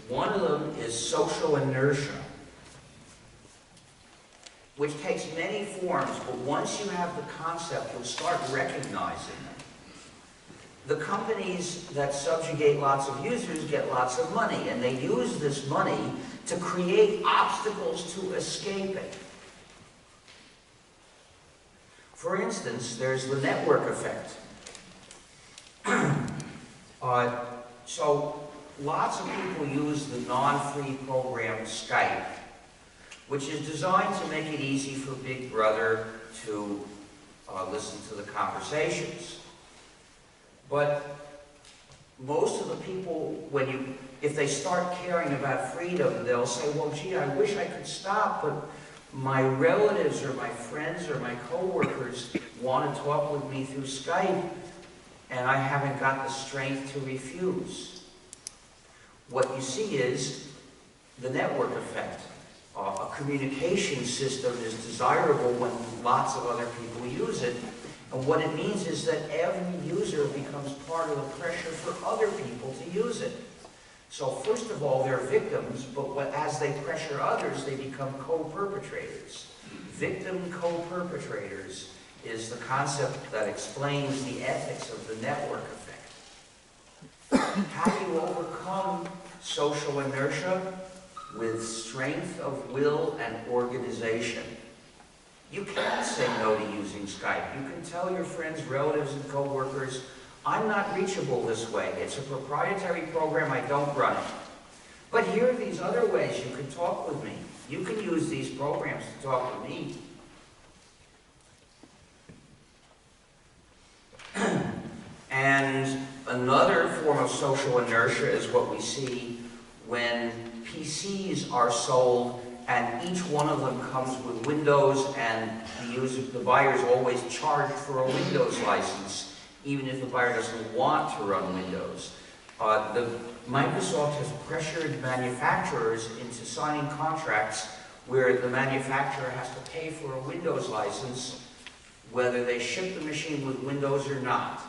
One of them is social inertia, which takes many forms, but once you have the concept, you'll start recognizing them. The companies that subjugate lots of users get lots of money, and they use this money to create obstacles to escape it. For instance, there's the network effect. So lots of people use the non-free program Skype, which is designed to make it easy for Big Brother to listen to the conversations. But most of the people, if they start caring about freedom, they'll say, well, gee, I wish I could stop, but my relatives or my friends or my coworkers want to talk with me through Skype, and I haven't got the strength to refuse. What you see is the network effect. A communication system is desirable when lots of other people use it. And what it means is that every user becomes part of the pressure for other people to use it. So first of all, they're victims, but as they pressure others, they become co-perpetrators. Victim co-perpetrators is the concept that explains the ethics of the network effect. How do you overcome social inertia? With strength of will and organization. You can say no to using Skype. You can tell your friends, relatives, and co-workers, I'm not reachable this way. It's a proprietary program, I don't run it. But here are these other ways you can talk with me. You can use these programs to talk to me. And another form of social inertia is what we see when PCs are sold and each one of them comes with Windows, and the buyer's always charged for a Windows license, even if the buyer doesn't want to run Windows. Microsoft has pressured manufacturers into signing contracts where the manufacturer has to pay for a Windows license whether they ship the machine with Windows or not.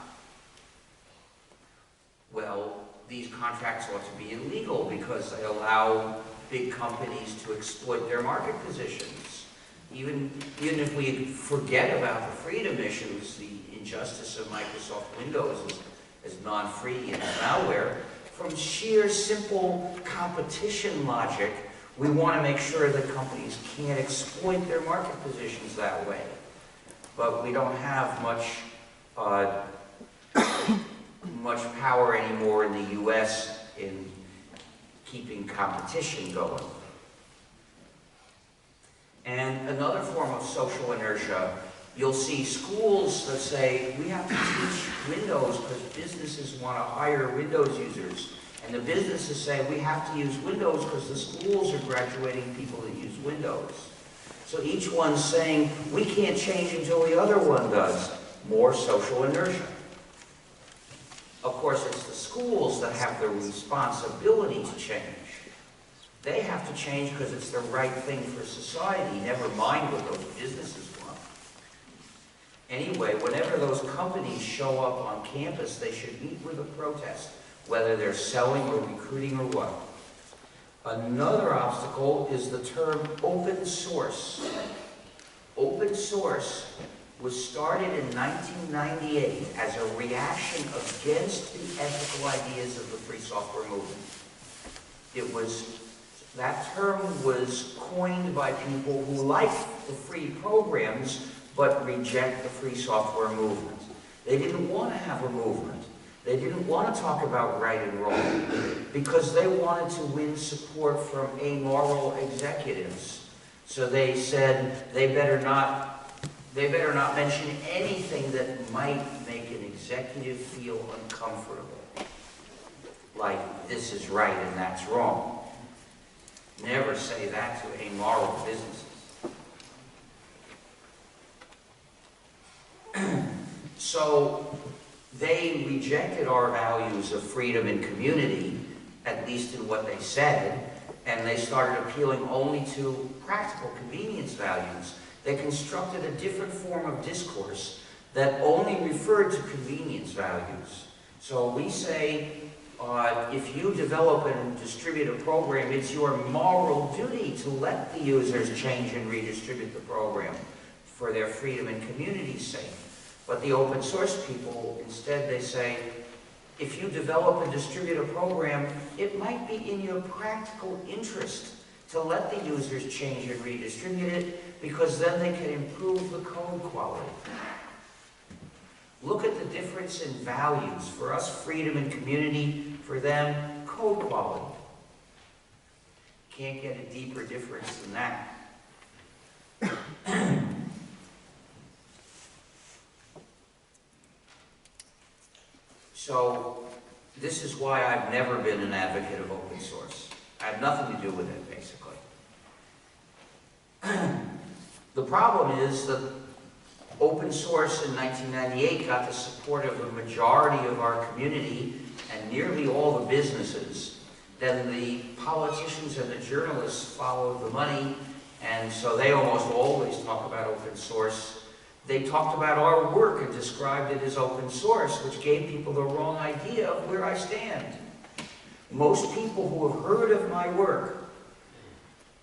Well, these contracts ought to be illegal because they allow big companies to exploit their market positions. Even if we forget about the freedom issues, the injustice of Microsoft Windows as non-free and malware, from sheer simple competition logic, we want to make sure that companies can't exploit their market positions that way. But we don't have much power anymore in the US in keeping competition going. And another form of social inertia, you'll see schools that say, we have to teach Windows because businesses want to hire Windows users. And the businesses say, we have to use Windows because the schools are graduating people that use Windows. So each one's saying, we can't change until the other one does. More social inertia. Of course, it's the schools that have the responsibility to change. They have to change because it's the right thing for society, never mind what those businesses want. Anyway, whenever those companies show up on campus, they should meet with a protest, whether they're selling or recruiting or what. Another obstacle is the term open source. Open source was started in 1998 as a reaction against the ethical ideas of the free software movement. That term was coined by people who like the free programs but reject the free software movement. They didn't want to have a movement. They didn't want to talk about right and wrong because they wanted to win support from amoral executives. So they said they better not mention anything that might make an executive feel uncomfortable. Like, this is right and that's wrong. Never say that to amoral businesses. So they rejected our values of freedom and community, at least in what they said, and they started appealing only to practical convenience values. They constructed a different form of discourse that only referred to convenience values. So we say, if you develop and distribute a program, it's your moral duty to let the users change and redistribute the program for their freedom and community's sake. But the open source people, instead, they say, if you develop and distribute a program, it might be in your practical interest to let the users change and redistribute it, because then they can improve the code quality. Look at the difference in values. For us, freedom and community. For them, code quality. Can't get a deeper difference than that. So, this is why I've never been an advocate of open source. I have nothing to do with it, basically. The problem is that open source in 1998 got the support of the majority of our community and nearly all the businesses. Then the politicians and the journalists followed the money, and so they almost always talk about open source. They talked about our work and described it as open source, which gave people the wrong idea of where I stand. Most people who have heard of my work,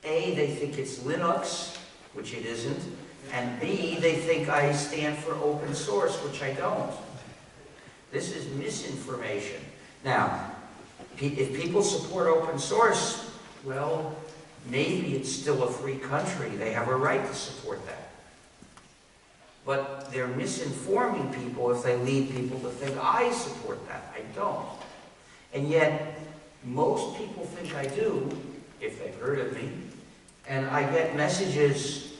A, they think it's Linux, which it isn't, and B, they think I stand for open source, which I don't. This is misinformation. Now, if people support open source, well, maybe it's still a free country. They have a right to support that. But they're misinforming people if they lead people to think I support that. I don't. And yet, most people think I do, if they've heard of me. And I get messages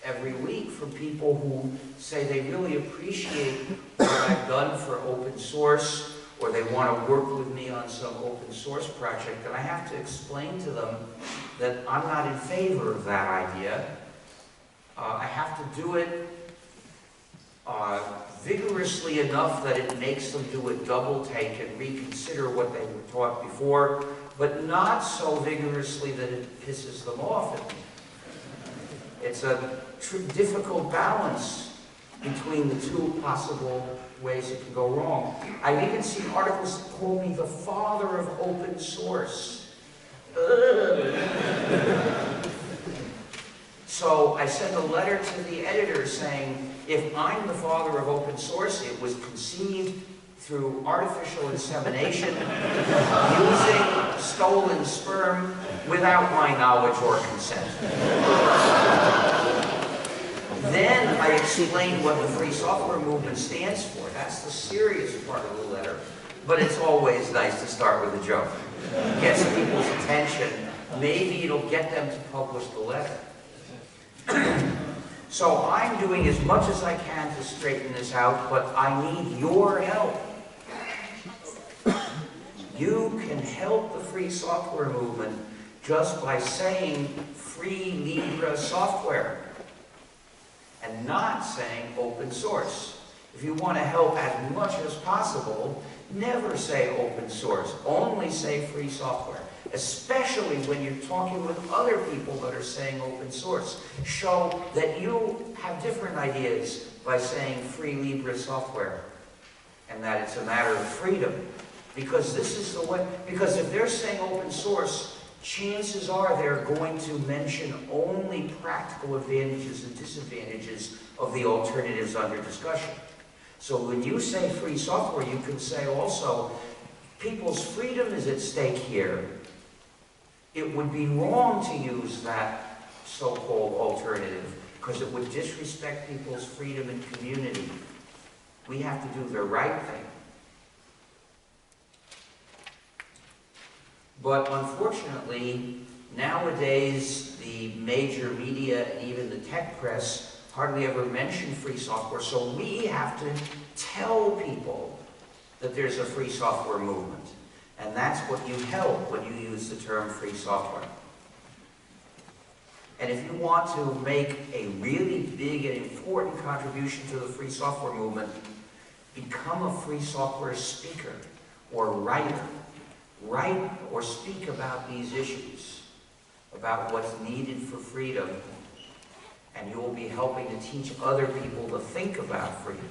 every week from people who say they really appreciate what I've done for open source, or they want to work with me on some open source project. And I have to explain to them that I'm not in favor of that idea. I have to do it vigorously enough that it makes them do a double take and reconsider what they were taught before, but not so vigorously that it pisses them off at me. It's a difficult balance between the two possible ways it can go wrong. I've even seen articles that call me the father of open source. So I sent a letter to the editor saying, if I'm the father of open source, it was conceived through artificial insemination using stolen sperm without my knowledge or consent. Then I explained what the free software movement stands for. That's the serious part of the letter. But it's always nice to start with a joke. It gets people's attention. Maybe it'll get them to publish the letter. So I'm doing as much as I can to straighten this out, but I need your help. You can help the free software movement just by saying free Libre software and not saying open source. If you want to help as much as possible, never say open source, only say free software. Especially when you're talking with other people that are saying open source. Show that you have different ideas by saying free Libre software, and that it's a matter of freedom. Because this is the way, because if they're saying open source, chances are they're going to mention only practical advantages and disadvantages of the alternatives under discussion. So when you say free software, you can say also, people's freedom is at stake here. It would be wrong to use that so-called alternative because it would disrespect people's freedom and community. We have to do the right thing. But unfortunately, nowadays, the major media and even the tech press hardly ever mention free software, so we have to tell people that there's a free software movement. And that's what you help when you use the term free software. And if you want to make a really big and important contribution to the free software movement, become a free software speaker or writer. Write or speak about these issues, about what's needed for freedom, and you will be helping to teach other people to think about freedom.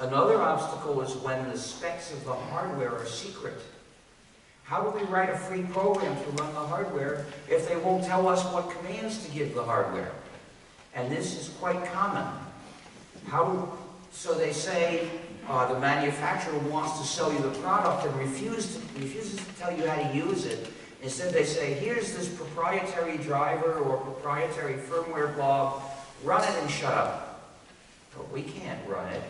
Another obstacle is when the specs of the hardware are secret. How do we write a free program to run the hardware if they won't tell us what commands to give the hardware? And this is quite common. So they say the manufacturer wants to sell you the product and refuses to tell you how to use it. Instead they say, here's this proprietary driver or proprietary firmware blob, run it and shut up. But we can't run it.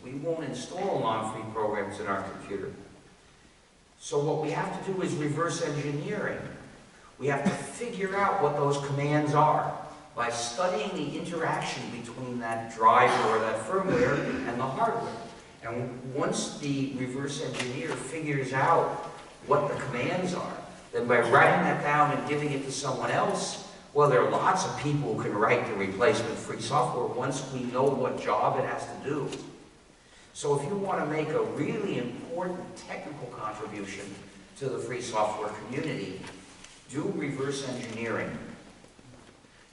We won't install non-free programs in our computer. So what we have to do is reverse engineering. We have to figure out what those commands are by studying the interaction between that driver or that firmware and the hardware. And once the reverse engineer figures out what the commands are, then by writing that down and giving it to someone else, well, there are lots of people who can write the replacement free software once we know what job it has to do. So if you want to make a really important technical contribution to the free software community, do reverse engineering.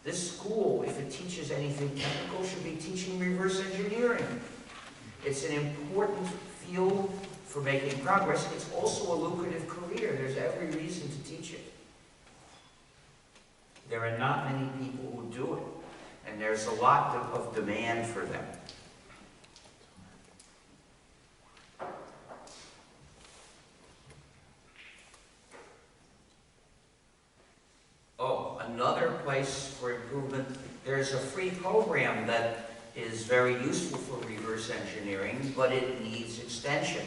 This school, if it teaches anything technical, should be teaching reverse engineering. It's an important field for making progress. It's also a lucrative career. There's every reason to teach it. There are not many people who do it, and there's a lot of demand for them. Oh, another place for improvement, there's a free program that is very useful for reverse engineering, but it needs extension.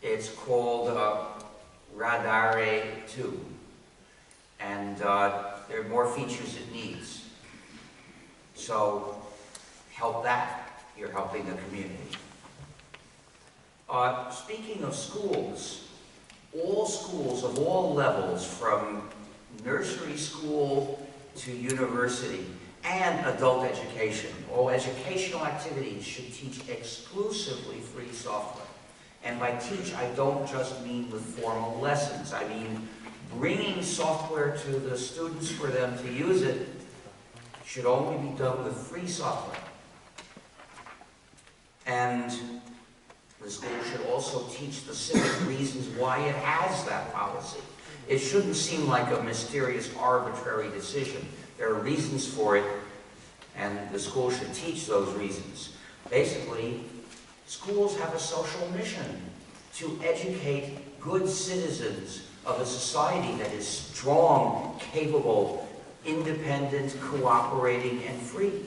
It's called Radare 2, and there are more features it needs. So help that. You're helping the community. Speaking of schools, all schools of all levels, from nursery school to university, and adult education. All educational activities should teach exclusively free software. And by teach, I don't just mean with formal lessons. I mean bringing software to the students for them to use it should only be done with free software. And the school should also teach specific reasons why it has that policy. It shouldn't seem like a mysterious, arbitrary decision. There are reasons for it, and the school should teach those reasons. Basically, schools have a social mission to educate good citizens of a society that is strong, capable, independent, cooperating, and free.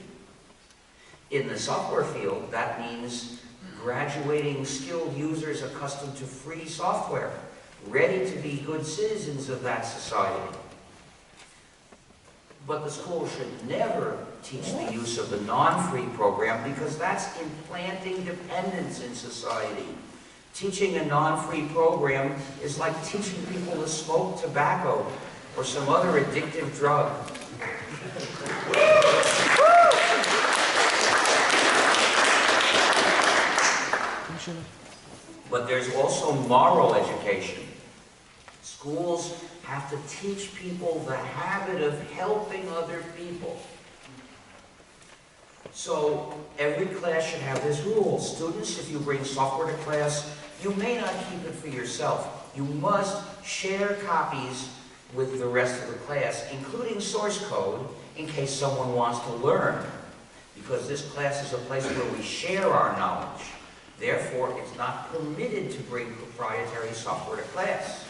In the software field, that means graduating skilled users accustomed to free software, ready to be good citizens of that society. But the school should never teach the use of the non-free program, because that's implanting dependence in society. Teaching a non-free program is like teaching people to smoke tobacco or some other addictive drug. But there's also moral education. Schools have to teach people the habit of helping other people. So every class should have this rule. Students, if you bring software to class, you may not keep it for yourself. You must share copies with the rest of the class, including source code, in case someone wants to learn. Because this class is a place where we share our knowledge. Therefore, it's not permitted to bring proprietary software to class.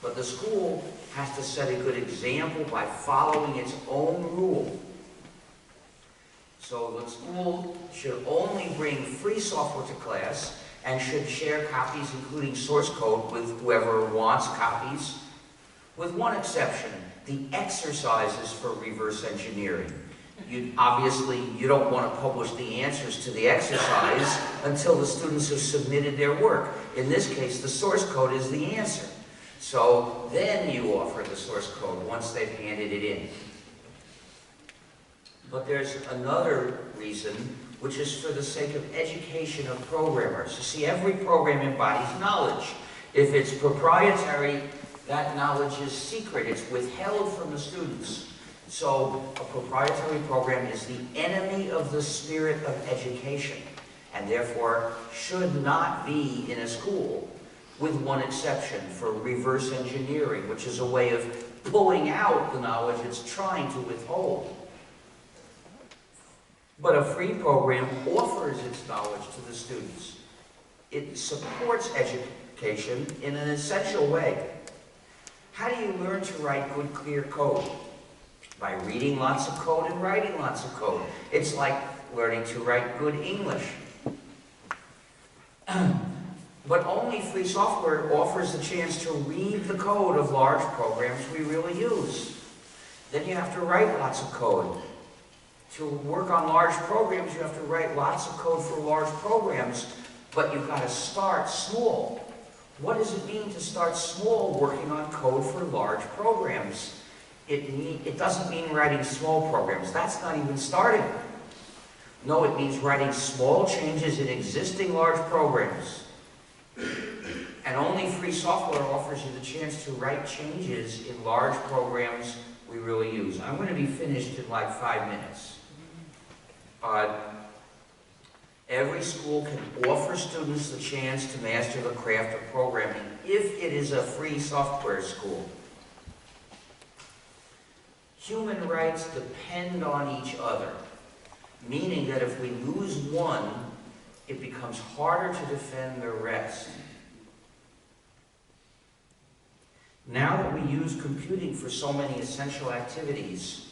But the school has to set a good example by following its own rule. So the school should only bring free software to class and should share copies, including source code, with whoever wants copies, with one exception: the exercises for reverse engineering. Obviously, you don't want to publish the answers to the exercise until the students have submitted their work. In this case, the source code is the answer. So then you offer the source code once they've handed it in. But there's another reason, which is for the sake of education of programmers. You see, every program embodies knowledge. If it's proprietary, that knowledge is secret. It's withheld from the students. So a proprietary program is the enemy of the spirit of education, and therefore should not be in a school, with one exception: for reverse engineering, which is a way of pulling out the knowledge it's trying to withhold. But a free program offers its knowledge to the students. It supports education in an essential way. How do you learn to write good, clear code? By reading lots of code and writing lots of code. It's like learning to write good English. But only free software offers the chance to read the code of large programs we really use. Then you have to write lots of code. To work on large programs, you have to write lots of code for large programs, but you've got to start small. What does it mean to start small working on code for large programs? It doesn't mean writing small programs. That's not even starting. No, it means writing small changes in existing large programs. And only free software offers you the chance to write changes in large programs we really use. I'm going to be finished in like 5 minutes. Every school can offer students the chance to master the craft of programming if it is a free software school. Human rights depend on each other, meaning that if we lose one, it becomes harder to defend the rest. Now that we use computing for so many essential activities,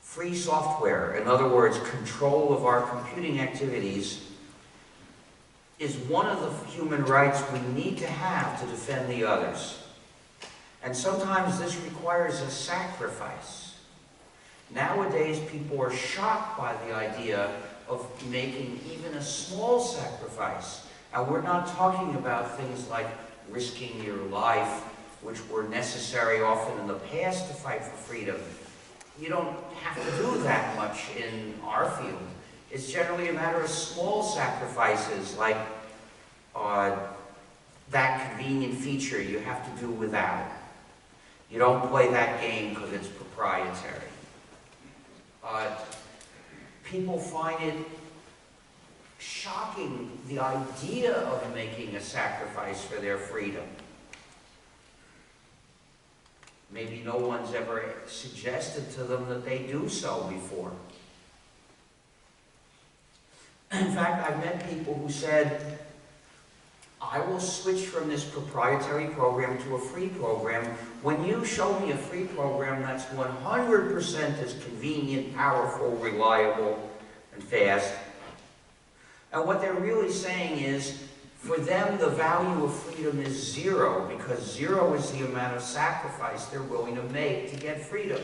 free software, in other words, control of our computing activities, is one of the human rights we need to have to defend the others. And sometimes this requires a sacrifice. Nowadays, people are shocked by the idea of making even a small sacrifice. And we're not talking about things like risking your life, which were necessary often in the past to fight for freedom. You don't have to do that much in our field. It's generally a matter of small sacrifices, like that convenient feature you have to do without. You don't play that game because it's proprietary. People find it shocking, the idea of making a sacrifice for their freedom. Maybe no one's ever suggested to them that they do so before. In fact, I've met people who said, I will switch from this proprietary program to a free program when you show me a free program that's 100% as convenient, powerful, reliable, and fast. And what they're really saying is, for them, the value of freedom is zero, because zero is the amount of sacrifice they're willing to make to get freedom.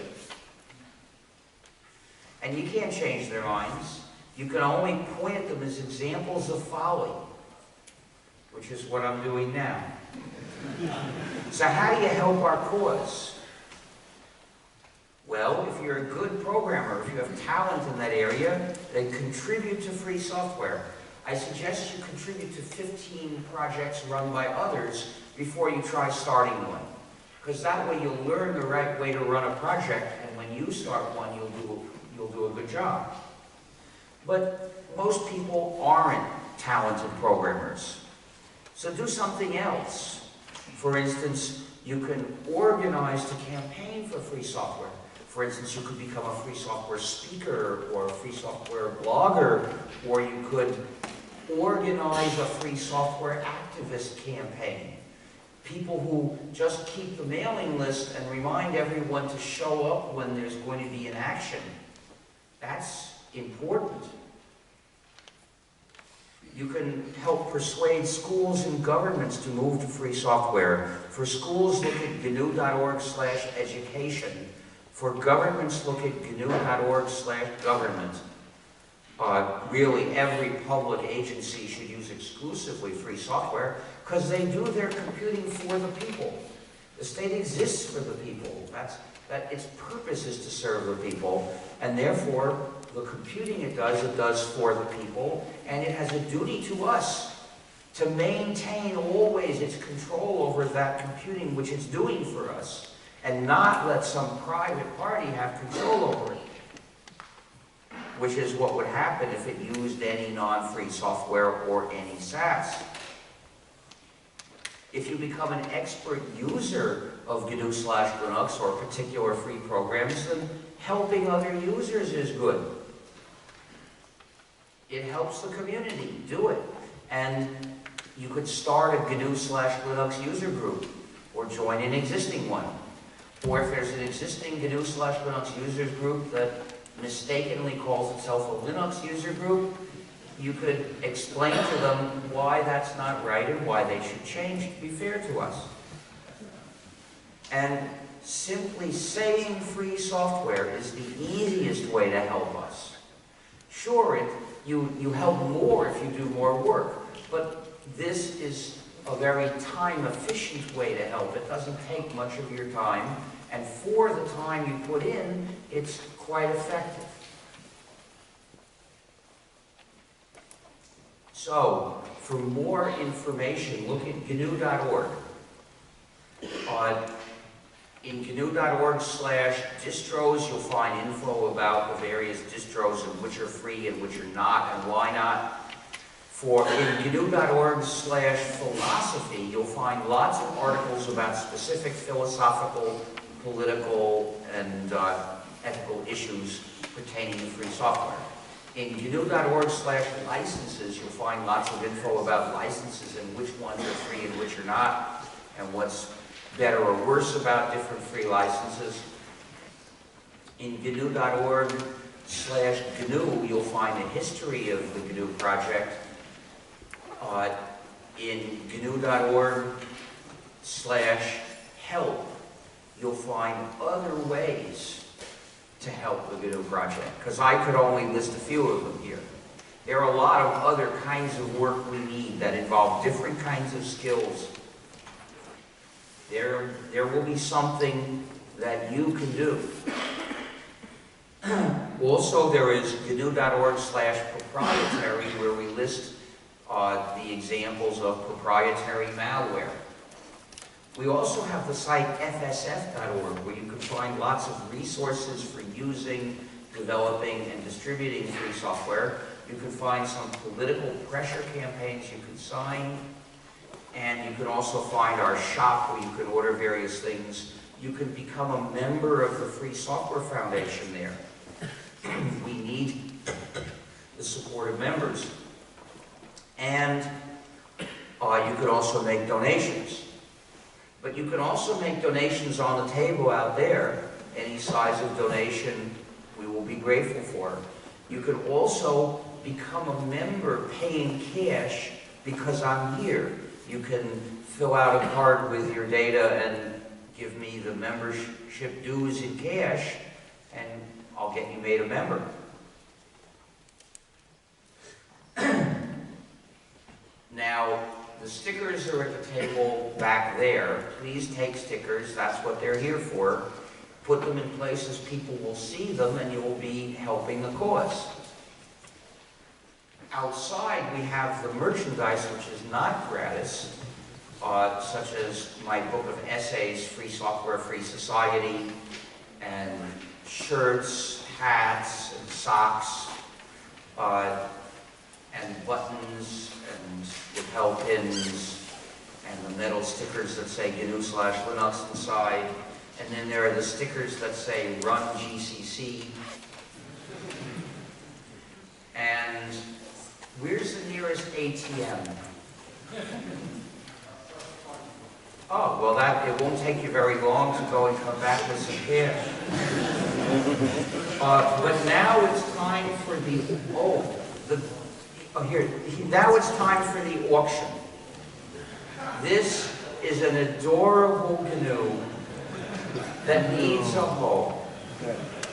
And you can't change their minds. You can only point at them as examples of folly, which is what I'm doing now. So how do you help our cause? Well, if you're a good programmer, if you have talent in that area, then contribute to free software. I suggest you contribute to 15 projects run by others before you try starting one. Because that way you'll learn the right way to run a project, and when you start one, you'll do a good job. But most people aren't talented programmers. So do something else. For instance, you can organize to campaign for free software. For instance, you could become a free software speaker or a free software blogger, or you could organize a free software activist campaign. People who just keep the mailing list and remind everyone to show up when there's going to be an action. That's important. You can help persuade schools and governments to move to free software. For schools, look at gnu.org/education. For governments, look at gnu.org/government. Really, every public agency should use exclusively free software because they do their computing for the people. The state exists for the people. Its purpose is to serve the people, and therefore, the computing it does for the people, and it has a duty to us to maintain always its control over that computing which it's doing for us, and not let some private party have control over it, which is what would happen if it used any non-free software or any SaaS. If you become an expert user of gnu/linux or particular free programs, then helping other users is good. It helps the community. Do it. And you could start a gnu/linux user group or join an existing one. Or if there's an existing gnu/linux users group that mistakenly calls itself a Linux user group, you could explain to them why that's not right and why they should change to be fair to us. And simply saying free software is the easiest way to help us. Sure, you help more if you do more work, but this is a very time-efficient way to help. It doesn't take much of your time, and for the time you put in, it's quite effective. So, for more information, look at gnu.org. In gnu.org/distros, you'll find info about the various distros and which are free and which are not, and why not. In gnu.org/philosophy, you'll find lots of articles about specific philosophical, political, and ethical issues pertaining to free software. In gnu.org/licenses, you'll find lots of info about licenses and which ones are free and which are not, and what's better or worse about different free licenses. In gnu.org/GNU, you'll find the history of the GNU project. In gnu.org/help, you'll find other ways to help the GNU project, because I could only list a few of them here. There are a lot of other kinds of work we need that involve different kinds of skills. There will be something that you can do. Also, there is gnu.org/proprietary, where we list the examples of proprietary malware. We also have the site fsf.org, where you can find lots of resources for using, developing, and distributing free software. You can find some political pressure campaigns you can sign, and you can also find our shop where you can order various things You can become a member of the Free Software Foundation there. We need the support of members. And you could also make donations. But you can also make donations on the table out there. Any size of donation we will be grateful for. You can also become a member paying cash because I'm here. You can fill out a card with your data and give me the membership dues in cash, and I'll get you made a member. Now, the stickers are at the table back there. Please take stickers, that's what they're here for. Put them in places people will see them and you will be helping the cause. Outside we have the merchandise, which is not gratis, such as my book of essays, Free Software, Free Society, and shirts, hats, and socks, and buttons, and lapel pins, and the metal stickers that say gnu+linux inside. And then there are the stickers that say Run GCC. And where's the nearest ATM? Oh, well, it won't take you very long to go and come back with some cash. But now it's time for now it's time for the auction. This is an adorable GNU that needs a home.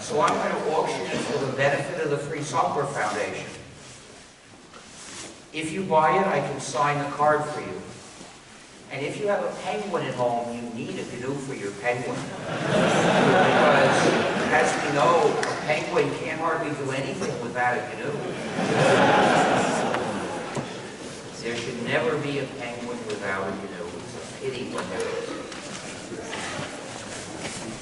So I'm going to auction it for the benefit of the Free Software Foundation. If you buy it, I can sign the card for you. And if you have a penguin at home, you need a GNU for your penguin. Because, as we know, a penguin can't hardly do anything without a GNU. There should never be a penguin without a GNU. It's a pity when there is.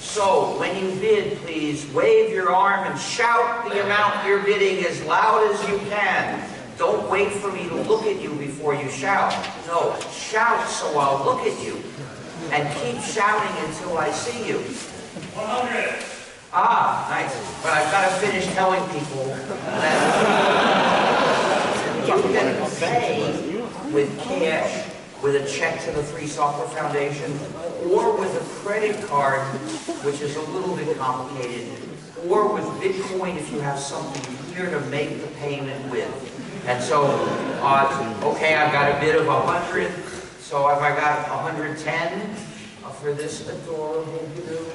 So, when you bid, please wave your arm and shout the amount you're bidding as loud as you can. Don't wait for me to look at you before you shout. No, shout so I'll look at you. And keep shouting until I see you. 100. Ah, nice. But I've got to finish telling people that you can pay with cash, with a check to the Free Software Foundation, or with a credit card, which is a little bit complicated, or with Bitcoin if you have something here to make the payment with. And so, okay, I've got a bid of 100, so have I got 110 for this adorable GNU?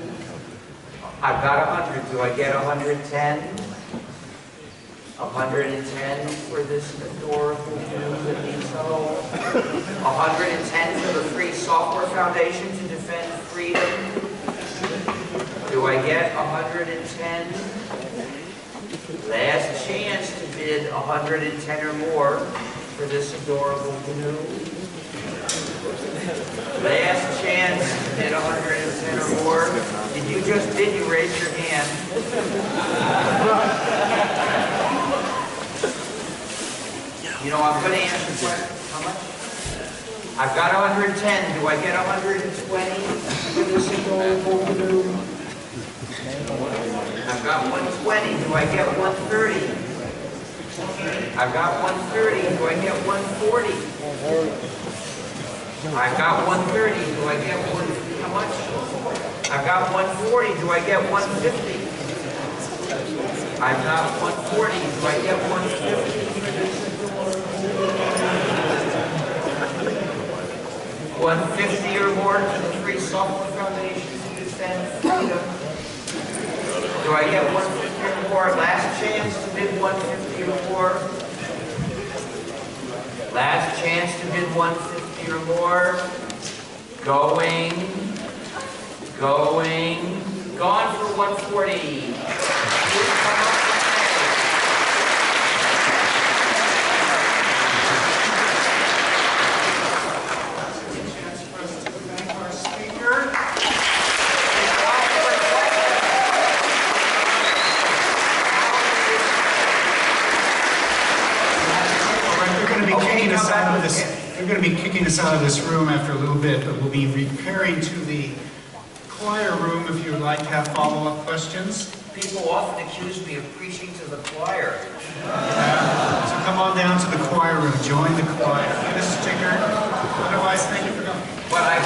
I've got 100, do I get 110? 110 for this adorable GNU that needs a home. 110 for the Free Software Foundation to defend freedom. Do I get 110? Last chance to bid 110 or more for this adorable GNU. Last chance to bid 110 or more. Did you just bid? You raise your hand. You know, I'm going to answer this. How much? I've got 110. Do I get 120 for this adorable GNU? I've got 120. Do I get 130? I've got 130. Do I get 140? I've got 130. Do I get 150? How much? I've got 140. Do I get 150? I've got 140. Do I get 150? 150 or more to the Free Software Foundation to defend freedom. Do I get 150 or more? Last chance to bid 150 or more. Last chance to bid 150 or more. Going. Gone for 140. They're going to be kicking us out of this room after a little bit. We'll be repairing to the choir room if you'd like to have follow-up questions. People often accuse me of preaching to the choir. Yeah. So come on down to the choir room, join the choir. Get a sticker. Otherwise, thank you for coming. But I